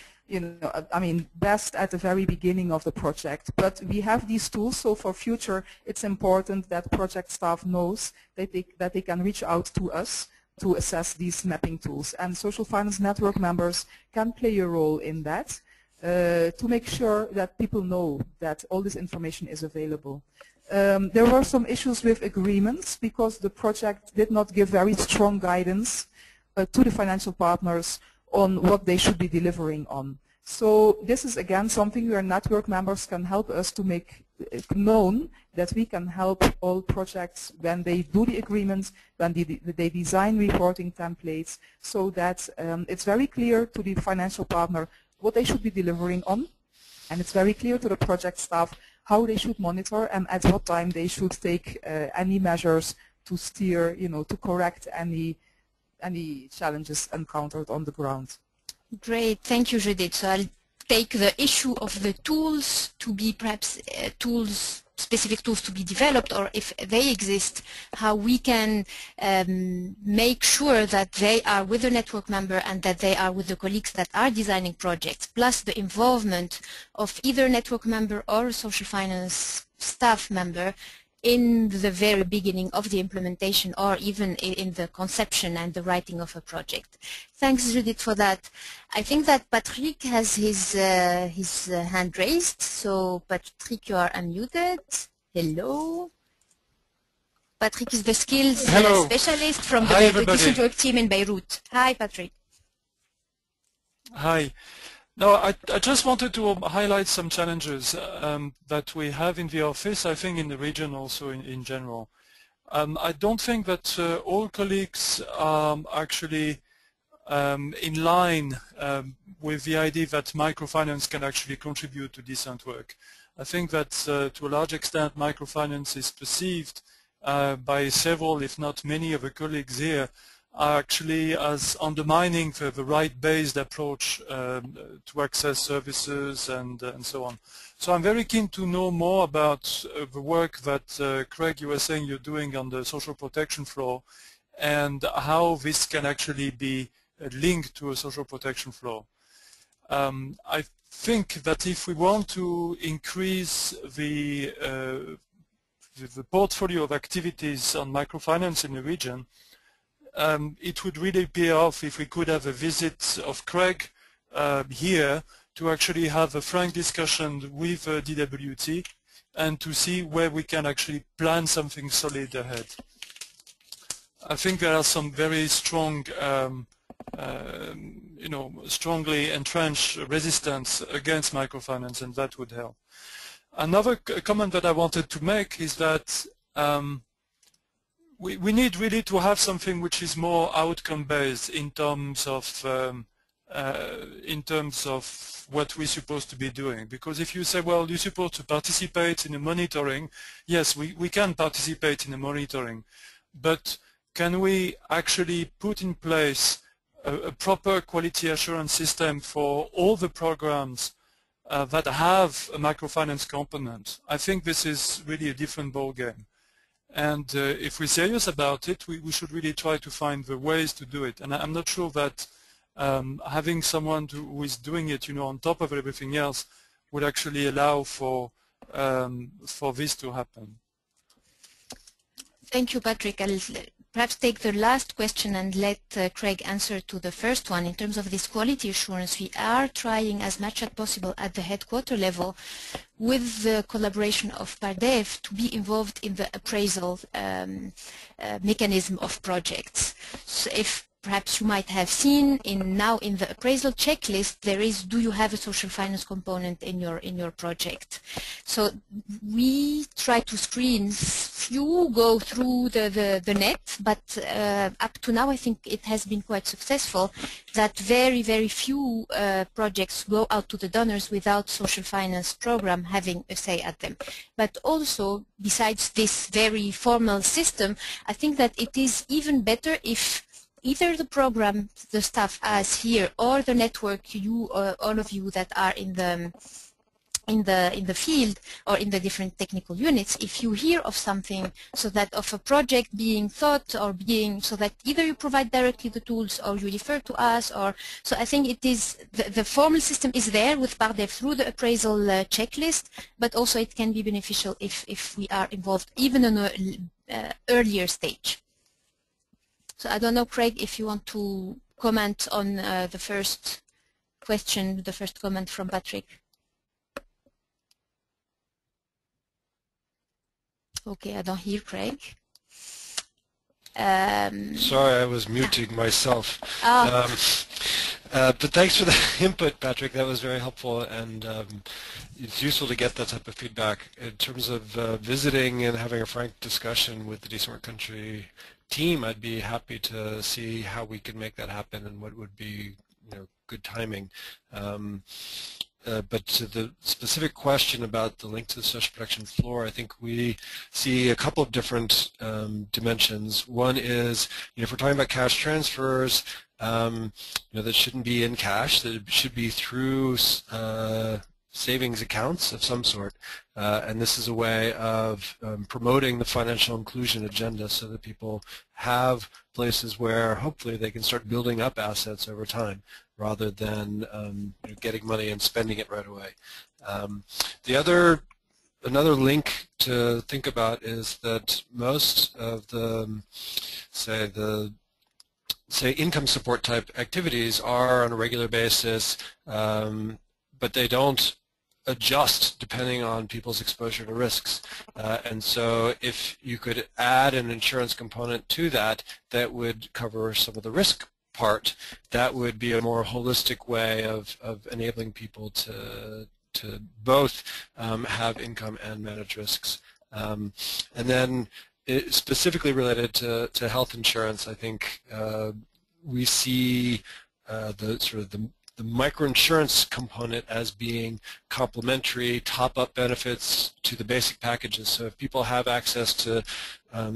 best at the very beginning of the project. But we have these tools, so for future it's important that project staff knows that they can reach out to us to assess these mapping tools. And social finance network members can play a role in that to make sure that people know that all this information is available. There were some issues with agreements because the project did not give very strong guidance to the financial partners on what they should be delivering on. So this is again something where network members can help us to make known that we can help all projects when they do the agreements, when they design reporting templates, so that it's very clear to the financial partner what they should be delivering on, and it's very clear to the project staff how they should monitor and at what time they should take any measures to steer, to correct any challenges encountered on the ground. Great, thank you, Judith. So I'll take the issue of the tools to be perhaps tools specific tools to be developed, or if they exist, how we can make sure that they are with the network member and that they are with the colleagues that are designing projects, plus the involvement of either network member or a social finance staff member in the very beginning of the implementation, or even in the conception and the writing of a project. Thanks, Judith, for that. I think that Patrick has his hand raised. So, Patrick, you are unmuted. Hello. Patrick is the skills specialist from the Digital team in Beirut. Hi, Patrick. Hi. No, I just wanted to highlight some challenges that we have in the office, I think in the region also in general. I don't think that all colleagues are actually in line with the idea that microfinance can actually contribute to decent work. I think that to a large extent microfinance is perceived by several, if not many, of the colleagues here actually as undermining the right-based approach to access services and so on. So I'm very keen to know more about the work that, Craig, you were saying you're doing on the social protection flow, and how this can actually be linked to a social protection flow. I think that if we want to increase the portfolio of activities on microfinance in the region, it would really pay off if we could have a visit of Craig here to actually have a frank discussion with DWT and to see where we can actually plan something solid ahead. I think there are some very strong, strongly entrenched resistance against microfinance, and that would help. Another comment that I wanted to make is that we need really to have something which is more outcome-based in terms of what we're supposed to be doing. Because if you say, well, you're supposed to participate in the monitoring, yes, we can participate in the monitoring, but can we actually put in place a proper quality assurance system for all the programs that have a microfinance component? I think this is really a different ballgame. And if we're serious about it, we should really try to find the ways to do it. And I'm not sure that having someone who is doing it, on top of everything else, would actually allow for this to happen. Thank you, Patrick. I'll perhaps take the last question and let Craig answer to the first one. In terms of this quality assurance, we are trying as much as possible at the headquarter level with the collaboration of PARDEF to be involved in the appraisal mechanism of projects. So if perhaps you might have seen now in the appraisal checklist there is, do you have a social finance component in your project? So we try to screen few go through the net, but up to now I think it has been quite successful that very, very few projects go out to the donors without social finance program having a say at them. But also, besides this very formal system, I think that it is even better if either the program, the staff as here, or the network, you or all of you that are in the field or in the different technical units, if you hear of something, so that of a project being thought or being, so that either you provide directly the tools or you refer to us, or so I think it is the formal system is there with PARDEF through the appraisal checklist, but also it can be beneficial if we are involved even in an earlier stage. So I don't know, Craig, if you want to comment on the first question, the first comment from Patrick. Okay, I don't hear Craig. Sorry, I was muting myself. But thanks for the input, Patrick. That was very helpful, and it's useful to get that type of feedback. In terms of visiting and having a frank discussion with the Decent Work Country team, I'd be happy to see how we could make that happen and what would be good timing. But to the specific question about the link to the social protection floor, I think we see a couple of different dimensions. One is, if we're talking about cash transfers, that shouldn't be in cash, that it should be through savings accounts of some sort, and this is a way of promoting the financial inclusion agenda so that people have places where hopefully they can start building up assets over time rather than getting money and spending it right away. Another link to think about is that most of the, say income support type activities are on a regular basis, but they don't adjust depending on people's exposure to risks. And so if you could add an insurance component to that that would cover some of the risk part, that would be a more holistic way of enabling people to both have income and manage risks. And then specifically related to health insurance, I think we see the microinsurance component as being complementary top-up benefits to the basic packages. So if people have access to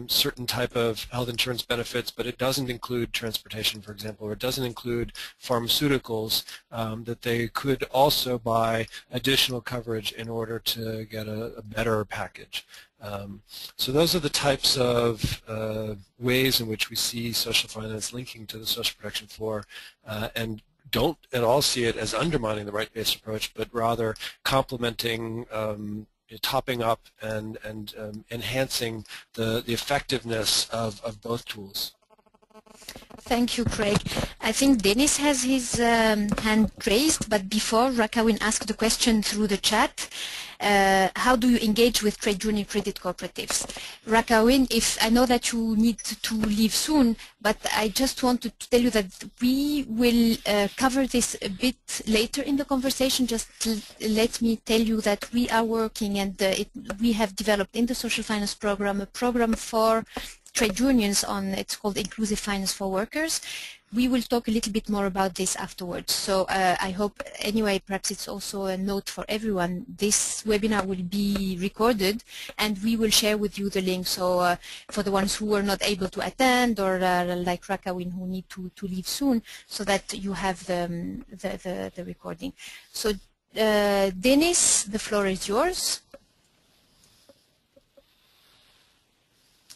certain type of health insurance benefits, but it doesn't include transportation, for example, or it doesn't include pharmaceuticals, that they could also buy additional coverage in order to get a better package. So those are the types of ways in which we see social finance linking to the social protection floor, and don't at all see it as undermining the right-based approach, but rather complementing, topping up, and enhancing the effectiveness of both tools. Thank you, Craig. I think Dennis has his hand raised, but before, Rakawin asked the question through the chat. How do you engage with trade union credit cooperatives? Rakawin, I know that you need to leave soon, but I just wanted to tell you that we will cover this a bit later in the conversation. Just let me tell you that we are working, and we have developed in the social finance program a program for trade unions it's called Inclusive Finance for Workers. We will talk a little bit more about this afterwards. So I hope, anyway, perhaps it's also a note for everyone. This webinar will be recorded, and we will share with you the link. So for the ones who were not able to attend, or like Rakawin, who need to leave soon, so that you have the recording. So Dennis, the floor is yours.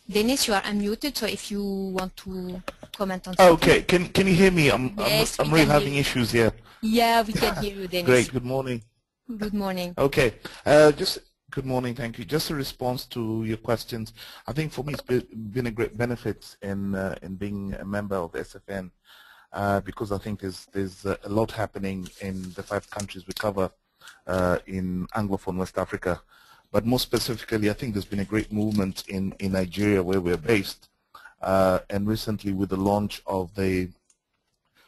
Dennis, you are unmuted, so if you want to comment on something. Okay, can you hear me? Yes, I'm really having issues here. Yeah, we can hear you, Dennis. Great, good morning. Good morning. Okay, good morning, thank you. Just a response to your questions. I think for me it's been a great benefit in being a member of SFN, because I think there's a lot happening in the 5 countries we cover in Anglophone West Africa. But more specifically, I think there's been a great movement in Nigeria, where we're based, and recently with the launch of the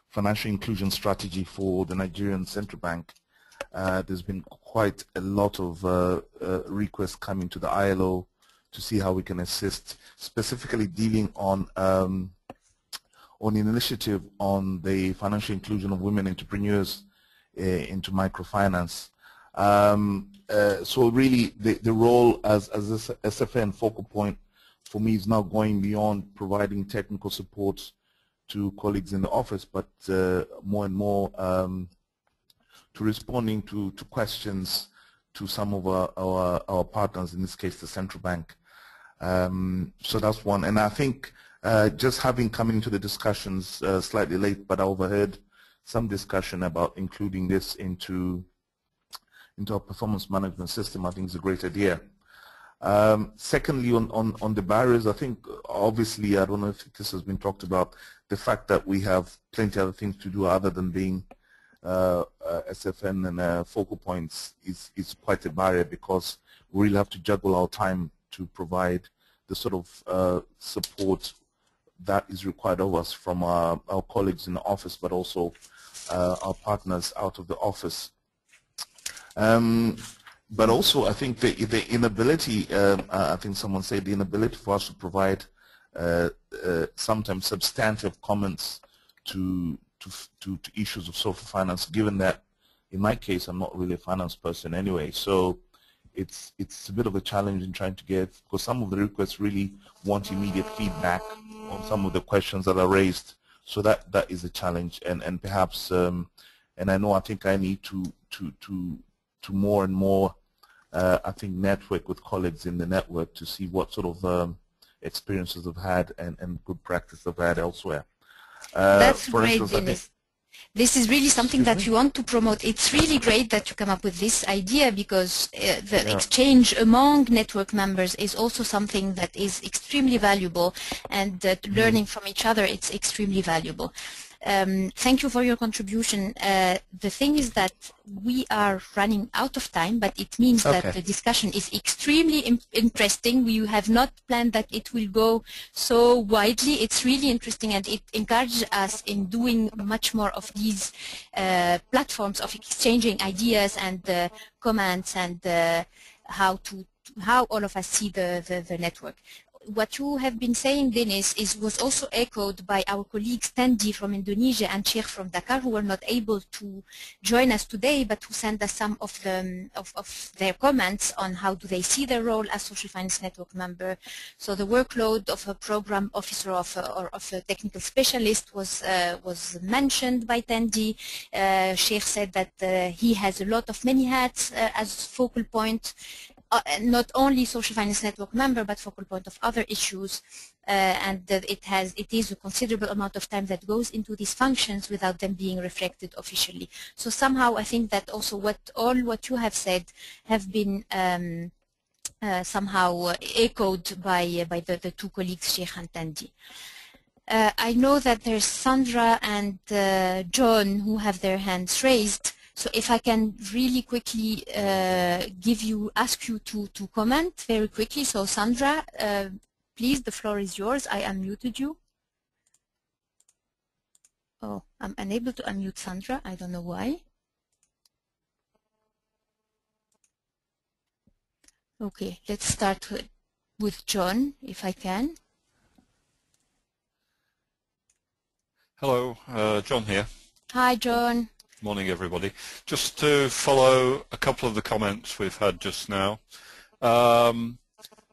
financial inclusion strategy for the Nigerian Central Bank, there's been quite a lot of requests coming to the ILO to see how we can assist, specifically dealing on an initiative on the financial inclusion of women entrepreneurs into microfinance. So really the role as SFN focal point for me is now going beyond providing technical support to colleagues in the office, but more and more to responding to questions to some of our partners, in this case the central bank. So that's one. And I think just having come into the discussions slightly late, but I overheard some discussion about including this into our performance management system. I think is a great idea. Secondly, on the barriers, I think obviously, I don't know if this has been talked about, the fact that we have plenty of other things to do other than being SFN and focal points is quite a barrier, because we really have to juggle our time to provide the sort of support that is required of us from our colleagues in the office, but also our partners out of the office. But also, I think the inability, I think someone said the inability for us to provide sometimes substantive comments to issues of social finance, given that in my case I'm not really a finance person anyway, so it's a bit of a challenge in trying to get, because some of the requests really want immediate feedback on some of the questions that are raised, so that is a challenge, and perhaps and I know I think I need to to more and more, I think, network with colleagues in the network to see what sort of experiences they've had and good practice they've had elsewhere. That's for great, instance, Dennis. This is really something Excuse that me? we want to promote. It's really great that you come up with this idea, because the exchange among network members is also something that is extremely valuable, and learning from each other, it's extremely valuable. Thank you for your contribution. The thing is that we are running out of time, but it means that the discussion is extremely interesting. We have not planned that it will go so widely. It's really interesting, and it encourages us in doing much more of these platforms of exchanging ideas and comments, and how all of us see the network. What you have been saying, Dennis, was also echoed by our colleagues Tandy from Indonesia and Sheikh from Dakar, who were not able to join us today, but who sent us some of their comments on how do they see their role as social finance network member. So the workload of a program officer or of a technical specialist was mentioned by Tandy. Sheikh said that he has a lot of many hats as focal point. Not only social finance network member, but focal point of other issues, and it is a considerable amount of time that goes into these functions without them being reflected officially. So somehow I think that also what you have said have been somehow echoed by the two colleagues, Sheikh and Tandy. I know that there's Sandra and John who have their hands raised. So if I can really quickly ask you to comment very quickly. So Sandra, please, the floor is yours. I unmuted you. Oh, I'm unable to unmute Sandra. I don't know why. Okay, let's start with John, if I can. Hello, John here. Hi, John. Morning, everybody. Just to follow a couple of the comments we've had just now.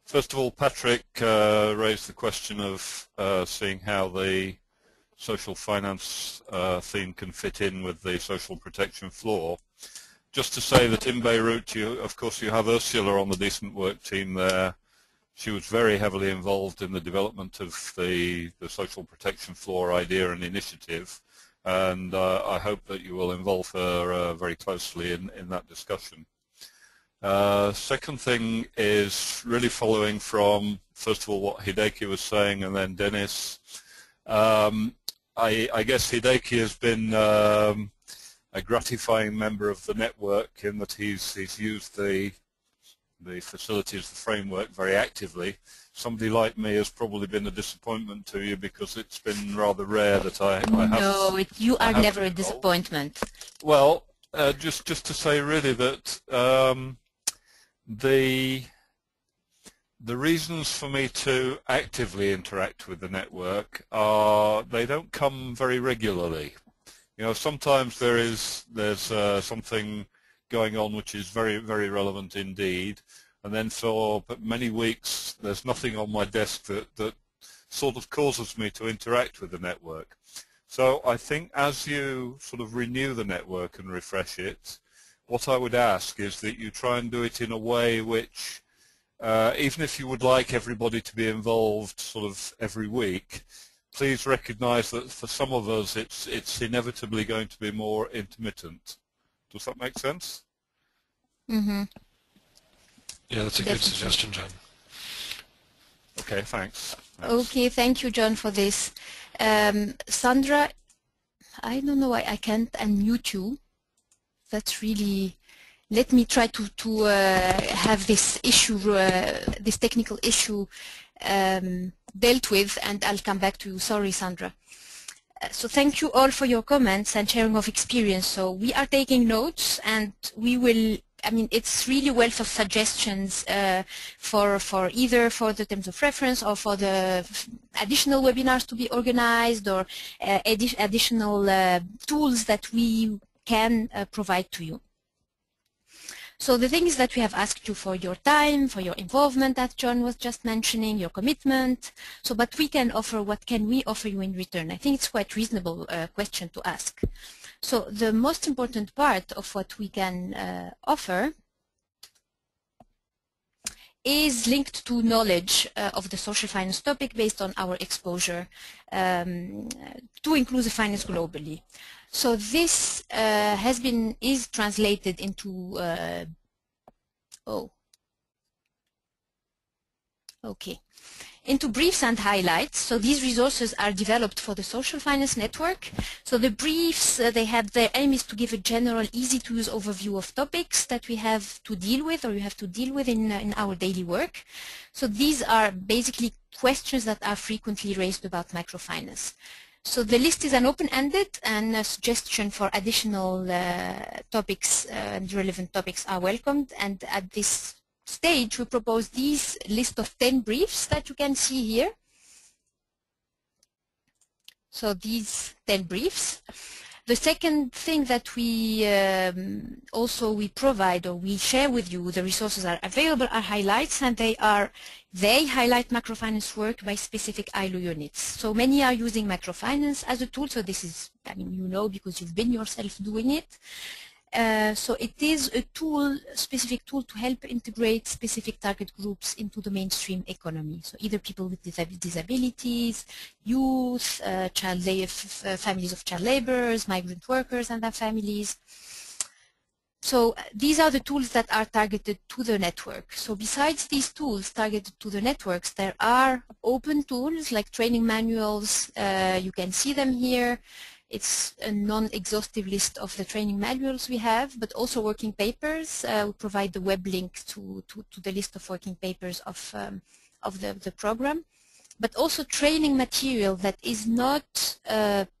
First of all, Patrick raised the question of seeing how the social finance theme can fit in with the social protection floor. Just to say that in Beirut, of course, you have Ursula on the decent work team there. She was very heavily involved in the development of the social protection floor idea and initiative. And I hope that you will involve her very closely in that discussion. Second thing is really following from, first of all, what Hideki was saying, and then Dennis. I guess Hideki has been a gratifying member of the network in that he's used the facilities, the framework, very actively. Somebody like me has probably been a disappointment to you because it's been rather rare that I have. No, you are never a disappointment. Well, just to say really that the reasons for me to actively interact with the network they don't come very regularly. You know, sometimes there's something going on which is very, very relevant indeed, and then for many weeks there's nothing on my desk that sort of causes me to interact with the network. So I think as you sort of renew the network and refresh it, what I would ask is that you try and do it in a way which, even if you would like everybody to be involved sort of every week, please recognize that for some of us it's inevitably going to be more intermittent. Does that make sense? Mm-hmm. Yeah, that's a good suggestion, John. Okay, thanks. Okay, thank you, John, for this. Sandra, I don't know why I can't unmute you. That's really... Let me try to have this issue, this technical issue dealt with, and I'll come back to you. Sorry, Sandra. So thank you all for your comments and sharing of experience. So we are taking notes, and we will, I mean, it's really wealth of suggestions for either for the terms of reference or for the additional webinars to be organized, or additional tools that we can provide to you. So the thing is that we have asked you for your time, for your involvement, as John was just mentioning, your commitment. So, but we can offer, what can we offer you in return? I think it's quite reasonable question to ask. So the most important part of what we can offer is linked to knowledge of the social finance topic based on our exposure to inclusive finance globally. So this is translated into into briefs and highlights. So these resources are developed for the Social Finance Network. So the briefs, their aim is to give a general, easy-to-use overview of topics that we have to deal with, or you have to deal with in our daily work. So these are basically questions that are frequently raised about microfinance. So the list is an open-ended, and a suggestion for additional topics and relevant topics are welcomed. And at this stage, we propose these list of 10 briefs that you can see here. So these 10 briefs. The second thing that we provide, or we share with you, the resources are available, are highlights, and they highlight macrofinance work by specific ILO units. So many are using macrofinance as a tool. So this is, you know, because you've been yourself doing it. So it is a tool, specific tool to help integrate specific target groups into the mainstream economy. So either people with disabilities, youth, families of child laborers, migrant workers and their families. So these are the tools that are targeted to the network. So besides these tools targeted to the networks, there are open tools like training manuals. You can see them here. It's a non-exhaustive list of the training manuals we have, but also working papers. We provide the web link to the list of working papers of the program, but also training material that is not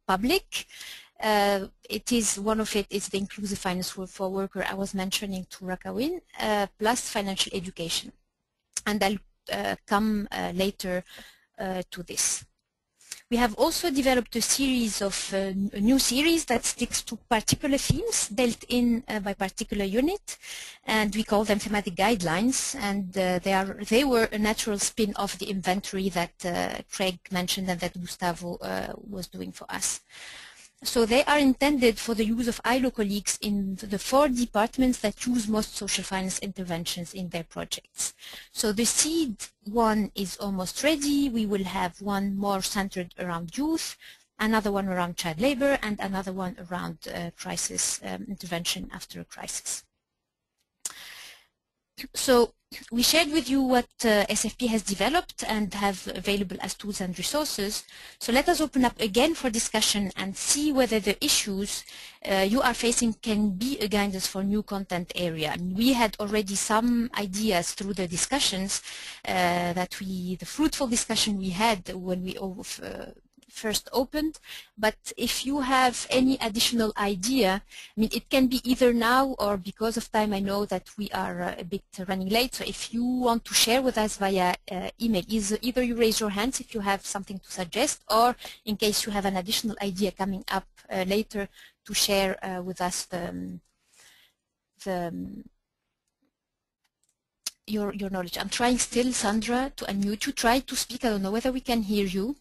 public. One of it is the Inclusive Finance for Worker I was mentioning to Rakawin, plus financial education. And I'll come later to this. We have also developed a series of a new series that sticks to particular themes dealt in by particular unit, and we call them thematic guidelines. And they were a natural spin of the inventory that Craig mentioned and that Gustavo was doing for us. So they are intended for the use of ILO colleagues in the 4 departments that use most social finance interventions in their projects. So the seed one is almost ready. We will have one more centered around youth, another one around child labor, and another one around crisis intervention after a crisis. So we shared with you what SFP has developed and have available as tools and resources. So let us open up again for discussion and see whether the issues you are facing can be a guidance for new content area. We had already some ideas through the discussions the fruitful discussion we had when we first opened, but if you have any additional idea, it can be either now or because of time. I know that we are a bit running late, so if you want to share with us via email, either you raise your hands if you have something to suggest, or in case you have an additional idea coming up later to share with us your knowledge. I'm trying still, Sandra, to unmute you. Try to speak. I don't know whether we can hear you.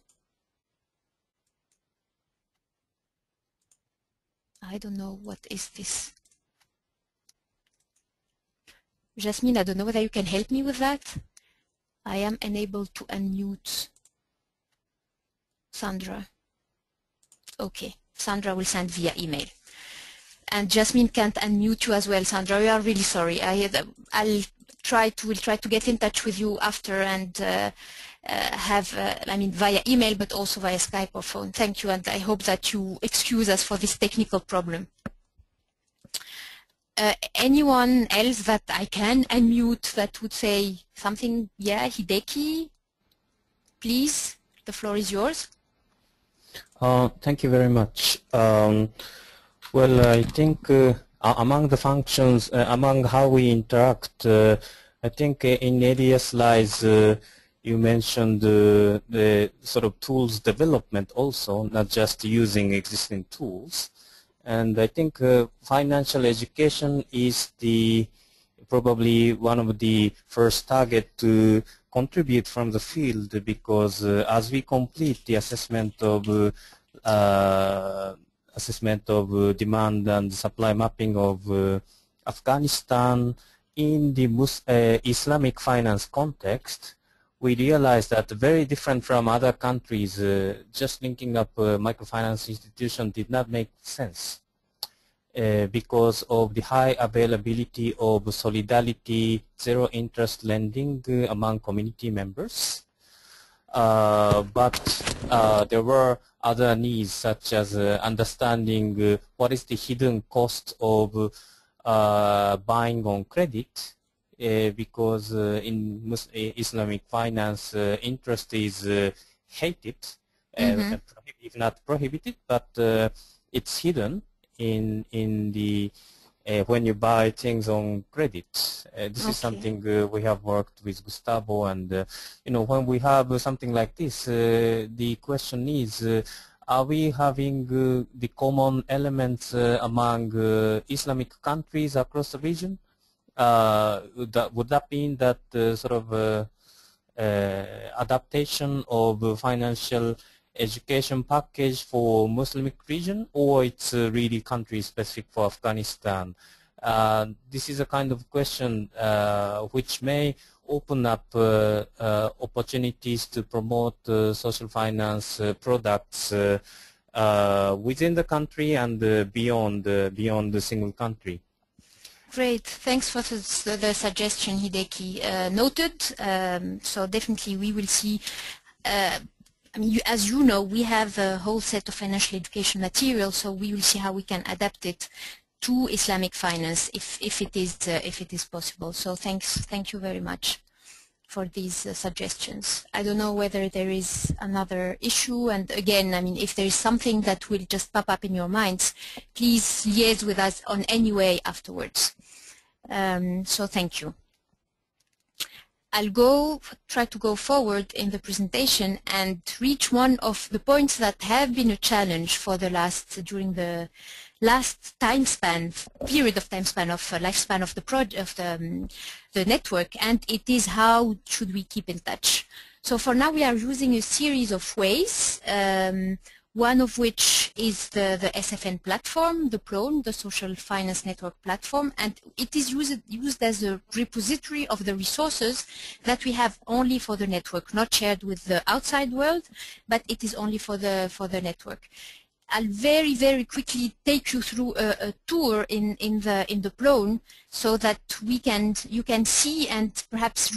I don't know what is this. Jasmine, I don't know whether you can help me with that. I am unable to unmute Sandra. Okay, Sandra will send via email. And Jasmine can't unmute you as well, Sandra. We are really sorry. We'll try to get in touch with you after and via email, but also via Skype or phone. Thank you, and I hope that you excuse us for this technical problem. Anyone else that I can unmute that would say something? Yeah, Hideki, please, the floor is yours. Thank you very much. Well, I think among the functions, among how we interact, I think in earlier slides, you mentioned the sort of tools development also, not just using existing tools. And I think financial education is probably one of the first target to contribute from the field, because as we complete the assessment of assessment of demand and supply mapping of Afghanistan in the Islamic finance context, we realized that very different from other countries, just linking up microfinance institutions did not make sense because of the high availability of solidarity, zero interest lending among community members. But there were other needs such as understanding what is the hidden cost of buying on credit, because in Islamic finance interest is hated, if not prohibited, but it's hidden in the when you buy things on credit. This is something we have worked with Gustavo, and you know, when we have something like this, the question is, are we having the common elements among Islamic countries across the region? Would that mean that sort of adaptation of financial education package for Muslim region, or it's really country specific for Afghanistan? This is a kind of question which may open up opportunities to promote social finance products within the country and beyond the single country. Great, thanks for the suggestion, Hideki. Noted. So definitely we will see. I mean, as you know, we have a whole set of financial education materials, so we will see how we can adapt it to Islamic finance if it is possible. So thank you very much for these suggestions. I don't know whether there is another issue, and again, I mean, if there is something that will just pop up in your minds, please liaise with us on any way afterwards. So thank you. I'll try to go forward in the presentation and reach one of the points that have been a challenge for during the last period of lifespan of the network, and it is how should we keep in touch. So for now we are using a series of ways, one of which is the SFN platform, the PRON, the Social Finance Network platform, and it is used as a repository of the resources that we have only for the network, not shared with the outside world, but it is only for the network. I'll very, very quickly take you through a tour in the PRON so that you can see and perhaps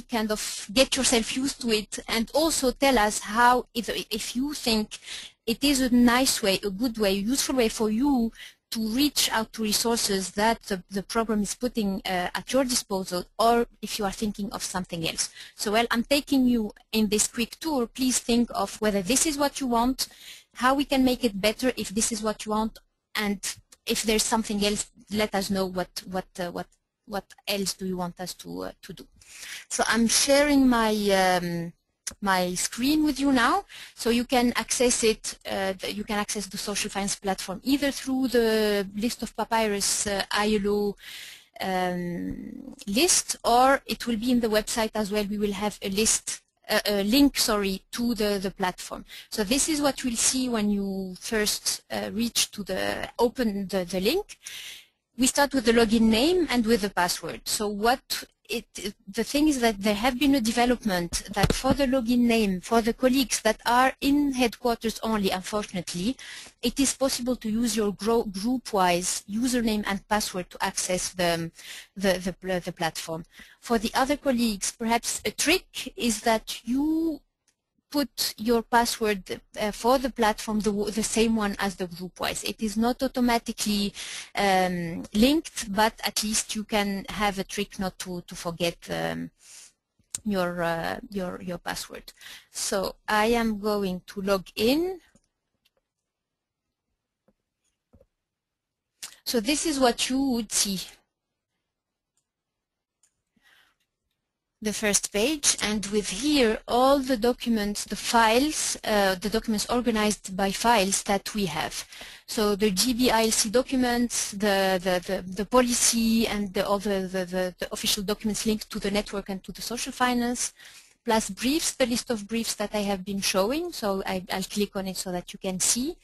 kind of get yourself used to it, and also tell us how, if you think it is a nice way, a good way, a useful way for you to reach out to resources that the program is putting at your disposal, or if you are thinking of something else. So while I'm taking you in this quick tour, please think of whether this is what you want, how we can make it better if this is what you want, and if there's something else, let us know what else do you want us to do. So I'm sharing my my screen with you now, so you can access it. You can access the social finance platform either through the list of Papyrus ILO list, or it will be in the website as well. We will have a list. A link, sorry, to the platform. So this is what you'll see when you first reach to open the link. We start with the login name and with the password. So the thing is that there have been a development that for the login name, for the colleagues that are in headquarters only, unfortunately, it is possible to use your group-wise username and password to access the platform. For the other colleagues, perhaps a trick is that you put your password for the platform the same one as the group-wise. It is not automatically linked, but at least you can have a trick not to forget your password. So I am going to log in. So this is what you would see. The first page, and with here all the documents, the files, the documents organized by files that we have. So the GBILC documents, the policy, and all the official documents linked to the network and to the social finance, plus briefs, the list of briefs that I have been showing. So I'll click on it so that you can see.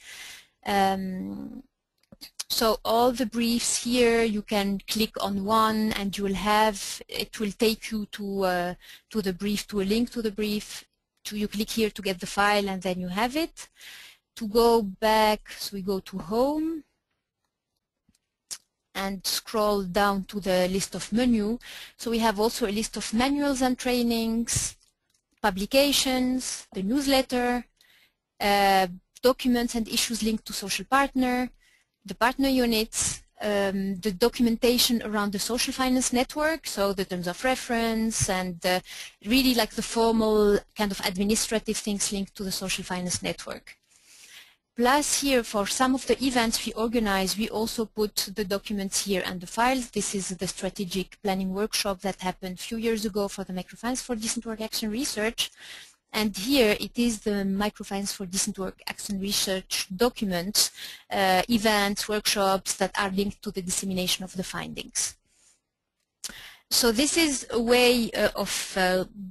So all the briefs here, you can click on one and you will have, it will take you to the brief, to a link to the brief. You click here to get the file and then you have it. To go back, so we go to home and scroll down to the list of menu. So we have also a list of manuals and trainings, publications, the newsletter, documents and issues linked to social partner, the partner units, the documentation around the social finance network, so the terms of reference and really like the formal kind of administrative things linked to the social finance network. Plus here, for some of the events we organize, we also put the documents here and the files. This is the strategic planning workshop that happened a few years ago for the Microfinance for Decent Work Action Research. And here it is the Microfinance for Decent Work Action Research documents, events, workshops that are linked to the dissemination of the findings. So this is a way of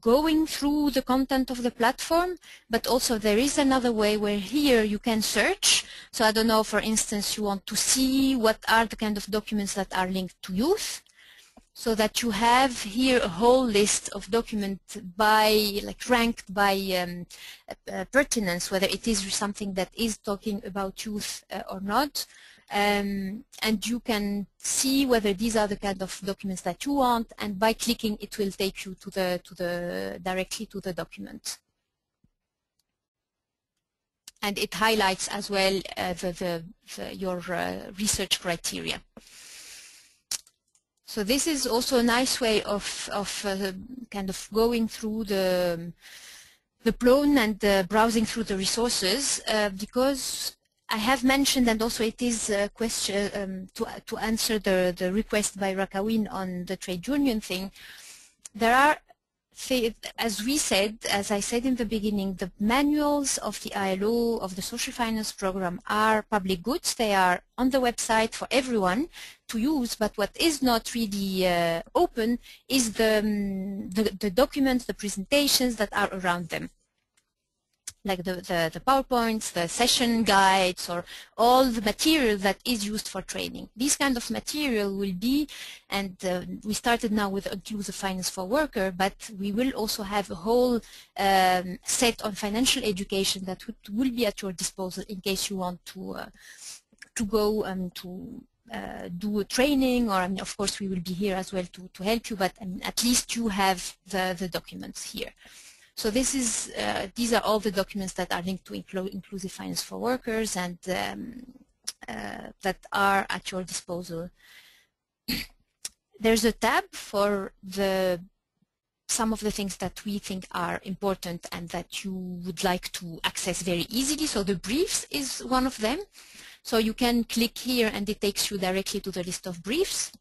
going through the content of the platform, but also there is another way where here you can search. So I don't know, for instance, you want to see what are the kind of documents that are linked to youth, so that you have here a whole list of documents by, like, ranked by pertinence, whether it is something that is talking about youth or not. And you can see whether these are the kind of documents that you want, and by clicking it will take you to directly to the document. And it highlights as well your research criteria. So this is also a nice way of kind of going through the plone and browsing through the resources, because I have mentioned, and also it is a question to answer the request by Rakawin on the trade union thing. There are, as I said in the beginning, the manuals of the ILO, of the social finance program, are public goods. They are on the website for everyone to use, but what is not really open is the documents, the presentations that are around them, like the PowerPoints, the session guides, or all the material that is used for training. This kind of material will be, and we started now with inclusive finance for worker, but we will also have a whole set on financial education that will be at your disposal in case you want to go to do a training, or I mean, of course we will be here as well to help you, but I mean, at least you have the documents here. So this is these are all the documents that are linked to inclusive finance for workers, and that are at your disposal. There's a tab for some of the things that we think are important and that you would like to access very easily. So the briefs is one of them. So you can click here and it takes you directly to the list of briefs.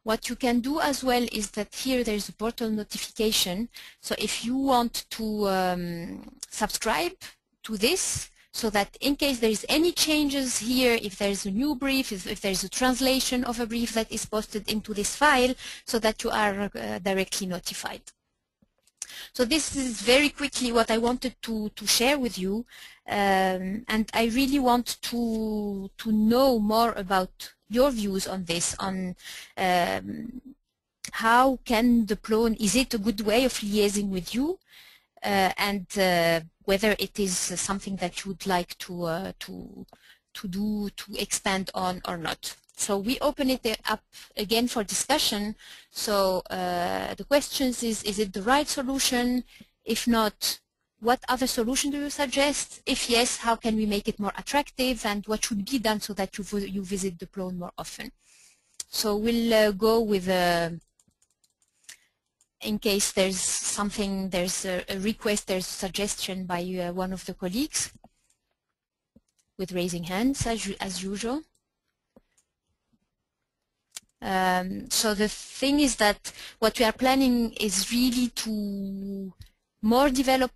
What you can do as well is that here there's a portal notification. So if you want to subscribe to this, so that in case there is any changes here, if there's a new brief, if there's a translation of a brief that is posted into this file, so that you are directly notified. So this is very quickly what I wanted to share with you, and I really want to know more about your views on this, on how can the plone, is it a good way of liaising with you, and whether it is something that you would like to expand on or not. So we open it up again for discussion. So the questions is it the right solution? If not, what other solution do you suggest? If yes, how can we make it more attractive, and what should be done so that you visit the plone more often? So we'll go with in case there's something, there's a request, there's a suggestion by one of the colleagues, with raising hands as usual. So the thing is that what we are planning is really to more develop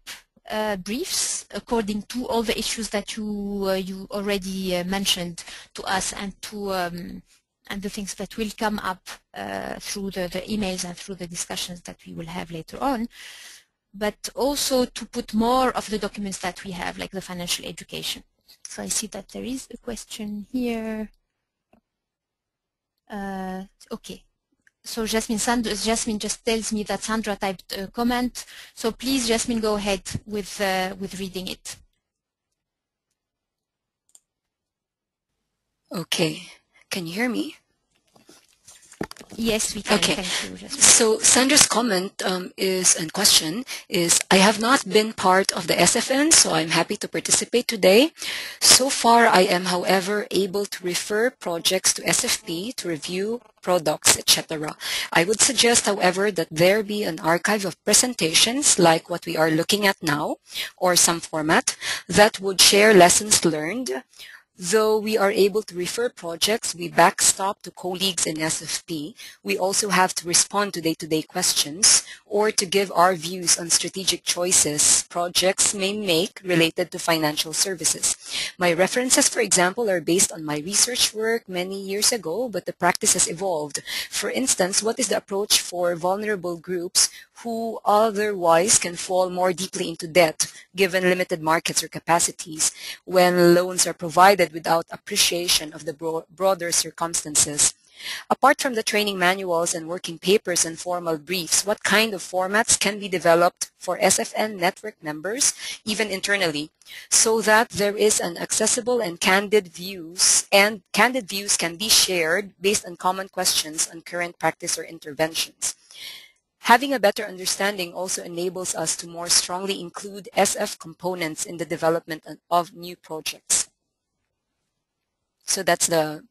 briefs according to all the issues that you already mentioned to us, and to and the things that will come up through the emails and through the discussions that we will have later on, but also to put more of the documents that we have, like the financial education. So I see that there is a question here. Okay. So Jasmine just tells me that Sandra typed a comment. So please, Jasmine, go ahead with reading it. Okay. Can you hear me? Yes, we can. Okay. Thank you, Jasmine. So Sandra's comment and question is, I have not been part of the SFN, so I'm happy to participate today. So far, I am, however, able to refer projects to SFP to review products, etc. I would suggest, however, that there be an archive of presentations like what we are looking at now, or some format that would share lessons learned. Though we are able to refer projects, we backstop to colleagues in SFP. We also have to respond to day-to-day questions or to give our views on strategic choices projects may make related to financial services. My references, for example, are based on my research work many years ago, but the practice has evolved. For instance, what is the approach for vulnerable groups who otherwise can fall more deeply into debt given limited markets or capacities when loans are provided without appreciation of the broader circumstances? Apart from the training manuals and working papers and formal briefs, what kind of formats can be developed for SFN network members, even internally, so that there is an accessible and candid views can be shared based on common questions on current practice or interventions? Having a better understanding also enables us to more strongly include SF components in the development of new projects. So that's the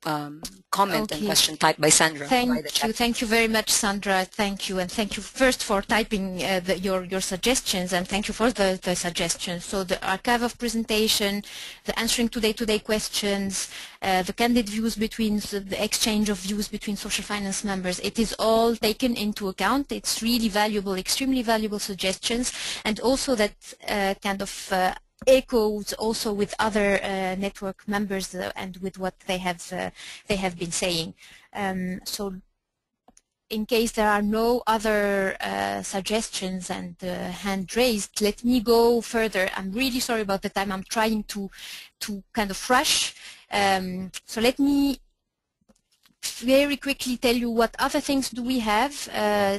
comment and question typed by Sandra. Thank you very much, Sandra. Thank you, and thank you first for typing your suggestions, and thank you for the suggestions. So the archive of presentation, the answering to day-to-day questions, the candid views between the exchange of views between social finance members. It is all taken into account. It's really valuable, extremely valuable suggestions, and also that kind of echoes also with other network members and with what they have been saying. So in case there are no other suggestions and hand raised, let me go further. I'm really sorry about the time. I'm trying to kind of rush. So let me very quickly tell you what other things do we have.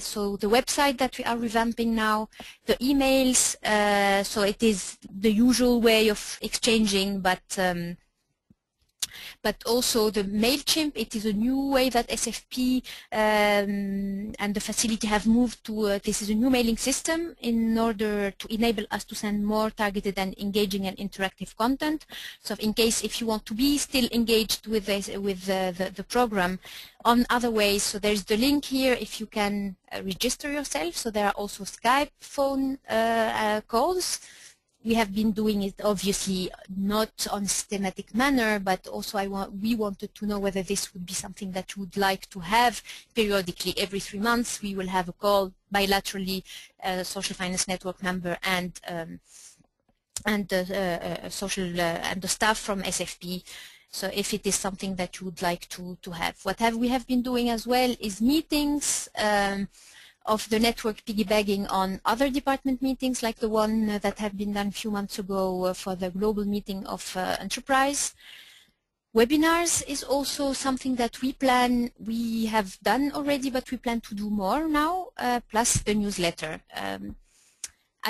So the website that we are revamping now, the emails, so it is the usual way of exchanging, but also the MailChimp, it is a new way that SFP and the facility have moved to. This is a new mailing system in order to enable us to send more targeted and engaging and interactive content. So in case if you want to be still engaged with the program on other ways, so there's the link here if you can register yourself. So there are also Skype phone calls. We have been doing it obviously not on a systematic manner, but also we wanted to know whether this would be something that you would like to have periodically. Every 3 months we will have a call bilaterally, social finance network member and the staff from SFP. So if it is something that you would like to have. What we have been doing as well is meetings of the network piggybacking on other department meetings like the one that have been done a few months ago for the global meeting of enterprise. Webinars is also something that we have done already, but we plan to do more now, plus the newsletter. I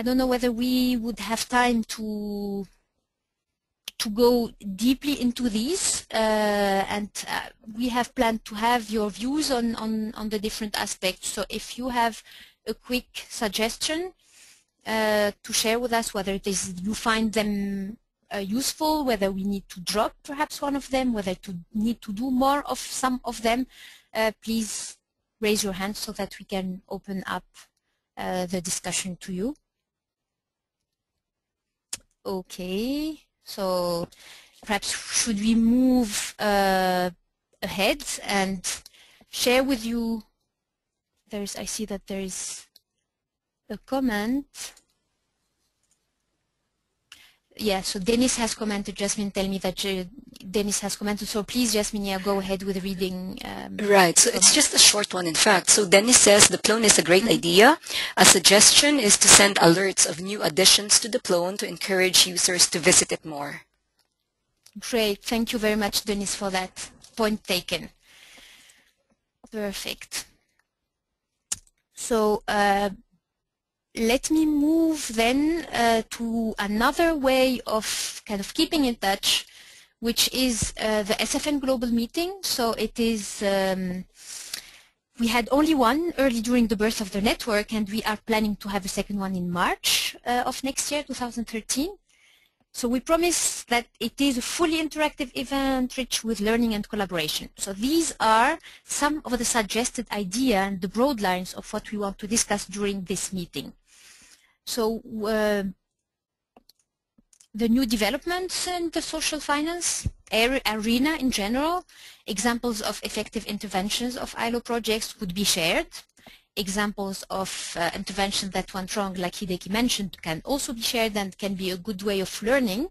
don't know whether we would have time to go deeply into these, and we have planned to have your views on the different aspects. So if you have a quick suggestion to share with us, whether it is you find them useful, whether we need to drop perhaps one of them, whether to need to do more of some of them, please raise your hand so that we can open up the discussion to you. Okay. So perhaps should we move ahead and share with you, I see that there is a comment. Yeah, so Dennis has commented. Jasmine, tell me that Dennis has commented. So please, Jasmine, yeah, go ahead with reading. Right, so it's just a short one, in fact. So Dennis says the clone is a great idea. A suggestion is to send alerts of new additions to the clone to encourage users to visit it more. Great. Thank you very much, Denise, for that. Point taken. Perfect. So let me move then to another way of kind of keeping in touch, which is the SFN Global Meeting. So it is, we had only one early during the birth of the network, and we are planning to have a second one in March of next year, 2013. So we promise that it is a fully interactive event rich with learning and collaboration. So these are some of the suggested ideas and the broad lines of what we want to discuss during this meeting. So the new developments in the social finance arena in general, examples of effective interventions of ILO projects would be shared. Examples of interventions that went wrong, like Hideki mentioned, can also be shared and can be a good way of learning.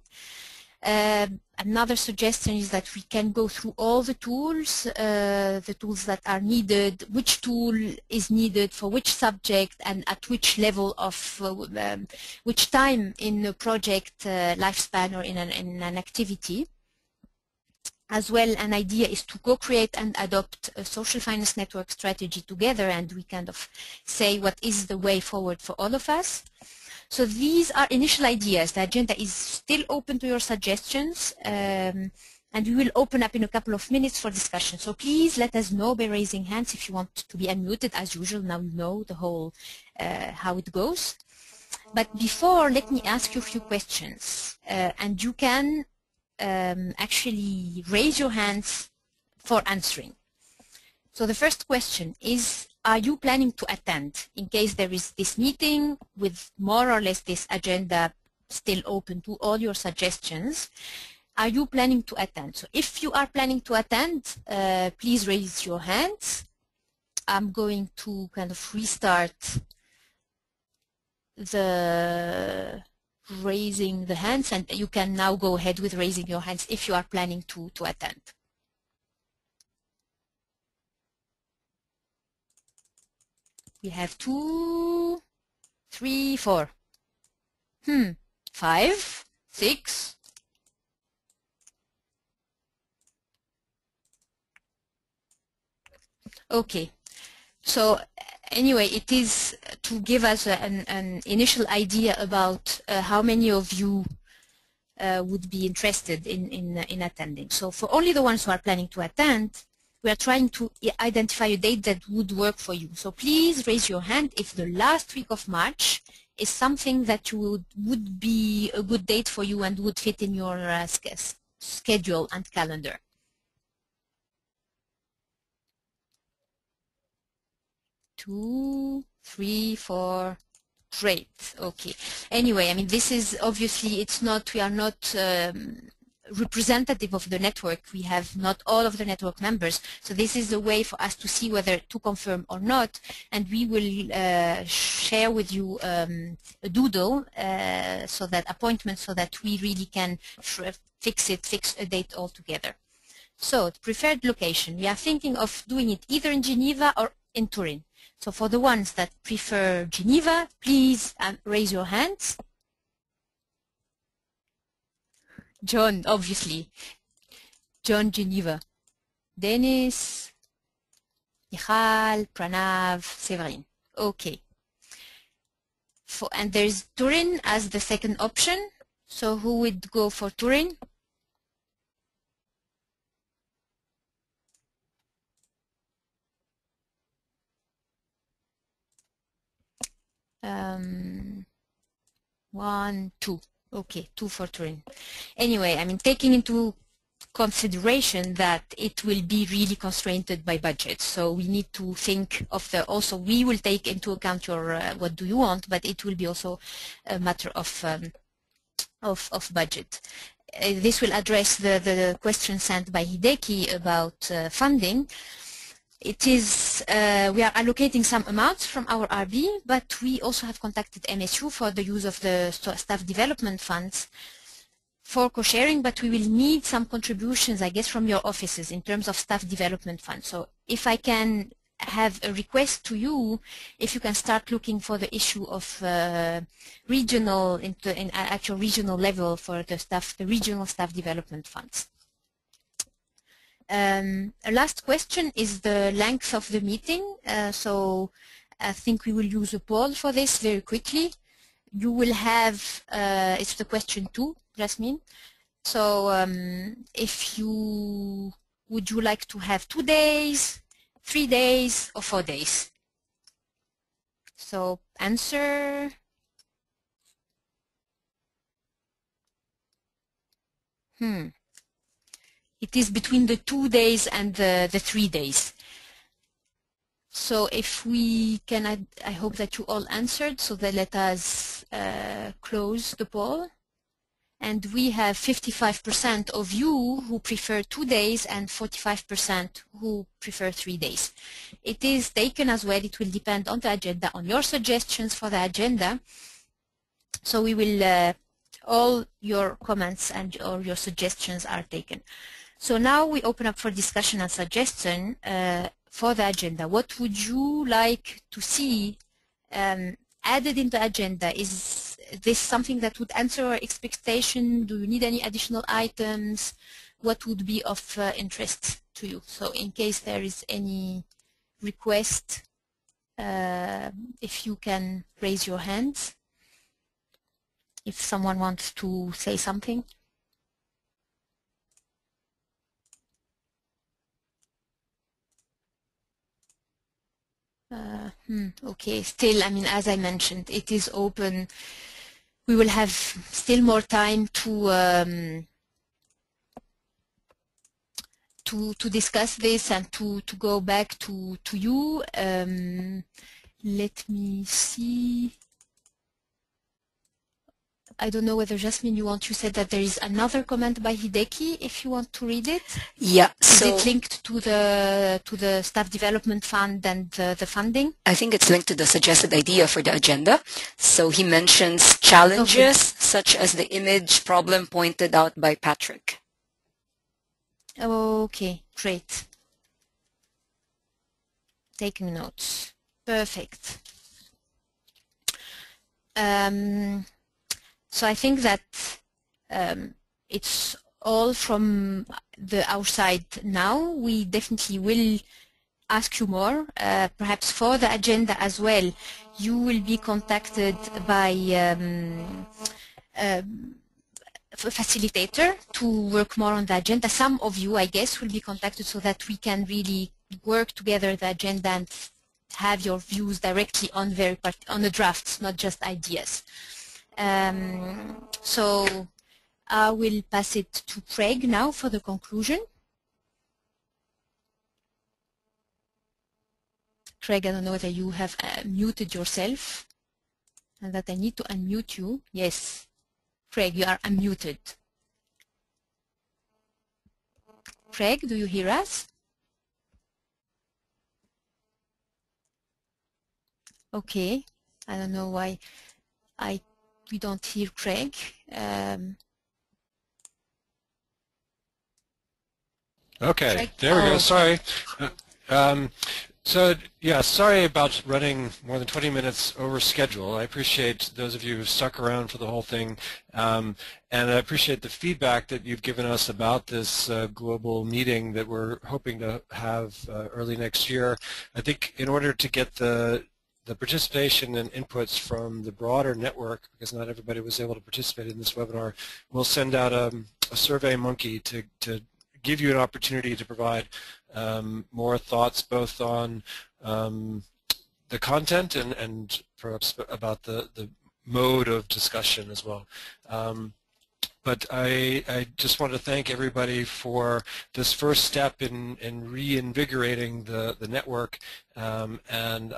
Another suggestion is that we can go through all the tools that are needed, which tool is needed for which subject and at which level of, which time in the project lifespan or in an activity. As well, an idea is to co-create and adopt a social finance network strategy together, and we kind of say what is the way forward for all of us. So these are initial ideas. The agenda is still open to your suggestions, and we will open up in a couple of minutes for discussion. So please let us know by raising hands if you want to be unmuted. As usual, now you know the whole how it goes. But before, let me ask you a few questions, and you can actually raise your hands for answering. So the first question is, are you planning to attend in case there is this meeting with more or less this agenda still open to all your suggestions? Are you planning to attend? So if you are planning to attend, please raise your hands. I'm going to kind of restart the raising the hands, and you can now go ahead with raising your hands if you are planning to attend. We have 2, 3, 4, 5, 6. Okay, so anyway, it is to give us an initial idea about how many of you would be interested in attending. So for only the ones who are planning to attend, we are trying to identify a date that would work for you. So please raise your hand if the last week of March is something that you would be a good date for you and would fit in your schedule and calendar. Two, 3, 4, great. Okay. Anyway, I mean, this is obviously, it's not, we are not representative of the network. We have not all of the network members. So this is a way for us to see whether to confirm or not. And we will share with you a doodle so that appointment, so that we really can fix a date altogether. So the preferred location, we are thinking of doing it either in Geneva or in Turin. So for the ones that prefer Geneva, please raise your hands. John, obviously. John, Geneva. Dennis, Michal, Pranav, Severin. Okay. And there's Turin as the second option. So who would go for Turin? One, 2. Okay, 2 for Turin. Anyway, I mean, taking into consideration that it will be really constrained by budget, so we need to think of the, also we will take into account your what do you want, but it will be also a matter of budget. This will address the question sent by Hideki about funding. It is, we are allocating some amounts from our RB, but we also have contacted MSU for the use of the staff development funds for co-sharing, but we will need some contributions, I guess, from your offices in terms of staff development funds. So if I can have a request to you if you can start looking for the issue of regional, in actual regional level for the regional staff development funds. A last question is the length of the meeting. So I think we will use a poll for this very quickly. You will have, it's the question 2, Jasmine. So would you like to have 2 days, 3 days, or 4 days? So answer. It is between the 2 days and the 3 days. So if we can, I hope that you all answered, so that let us close the poll. And we have 55% of you who prefer 2 days and 45% who prefer 3 days. It is taken as well, it will depend on the agenda, on your suggestions for the agenda. So we will, all your comments and all your suggestions are taken. So now we open up for discussion and suggestion for the agenda. What would you like to see added in the agenda? Is this something that would answer our expectation? Do you need any additional items? What would be of interest to you? So in case there is any request, if you can raise your hands, if someone wants to say something. Okay, still, I mean, as I mentioned, it is open. We will have still more time to discuss this and to go back to you. Let me see. I don't know whether, Jasmine, you said that there is another comment by Hideki, if you want to read it. Yeah. Is it linked to the staff development fund and the funding? I think it's linked to the suggested idea for the agenda. So he mentions challenges such as the image problem pointed out by Patrick. Okay, great. Taking notes. Perfect. So I think that it's all from our side now. We definitely will ask you more, perhaps for the agenda as well. You will be contacted by a facilitator to work more on the agenda. Some of you, I guess, will be contacted so that we can really work together the agenda and have your views directly on the drafts, not just ideas. So I will pass it to Craig now for the conclusion. Craig, I don't know whether you have muted yourself and that I need to unmute you. Yes, Craig, you are unmuted. Craig, do you hear us? Okay, I don't know why we don't hear Craig. Okay, Craig? there we go. Sorry. So yeah, sorry about running more than 20 minutes over schedule. I appreciate those of you who stuck around for the whole thing, and I appreciate the feedback that you've given us about this global meeting that we're hoping to have early next year. I think in order to get the participation and inputs from the broader network, because not everybody was able to participate in this webinar, we'll send out a survey monkey to give you an opportunity to provide more thoughts both on the content and perhaps about the mode of discussion as well. But I just want to thank everybody for this first step in reinvigorating the network. And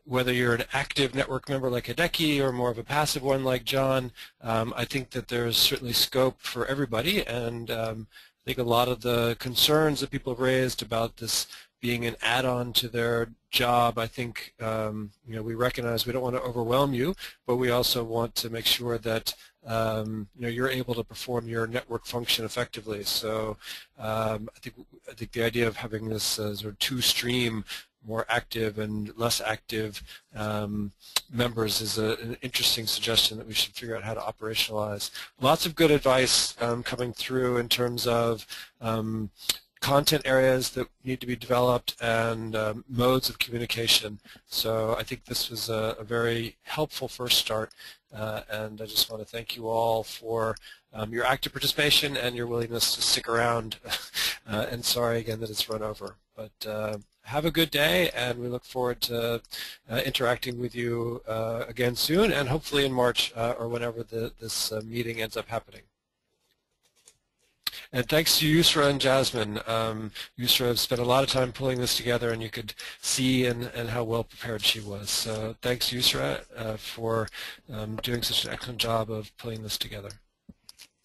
whether you're an active network member like Hideki or more of a passive one like John, I think that there's certainly scope for everybody. And I think a lot of the concerns that people have raised about this being an add-on to their job, I think we recognize we don't want to overwhelm you, but we also want to make sure that you're able to perform your network function effectively. So I think the idea of having this sort of two-stream more active and less active members is an interesting suggestion that we should figure out how to operationalize. Lots of good advice coming through in terms of content areas that need to be developed and modes of communication. So I think this was a very helpful first start, and I just want to thank you all for your active participation and your willingness to stick around. And sorry again that it's run over. But have a good day, and we look forward to interacting with you again soon, and hopefully in March or whenever this meeting ends up happening. And thanks to Yusra and Jasmine. Yusra has spent a lot of time pulling this together, and you could see and how well prepared she was. So thanks, Yusra, for doing such an excellent job of pulling this together.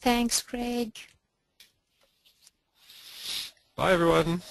Thanks, Craig. Bye, everyone.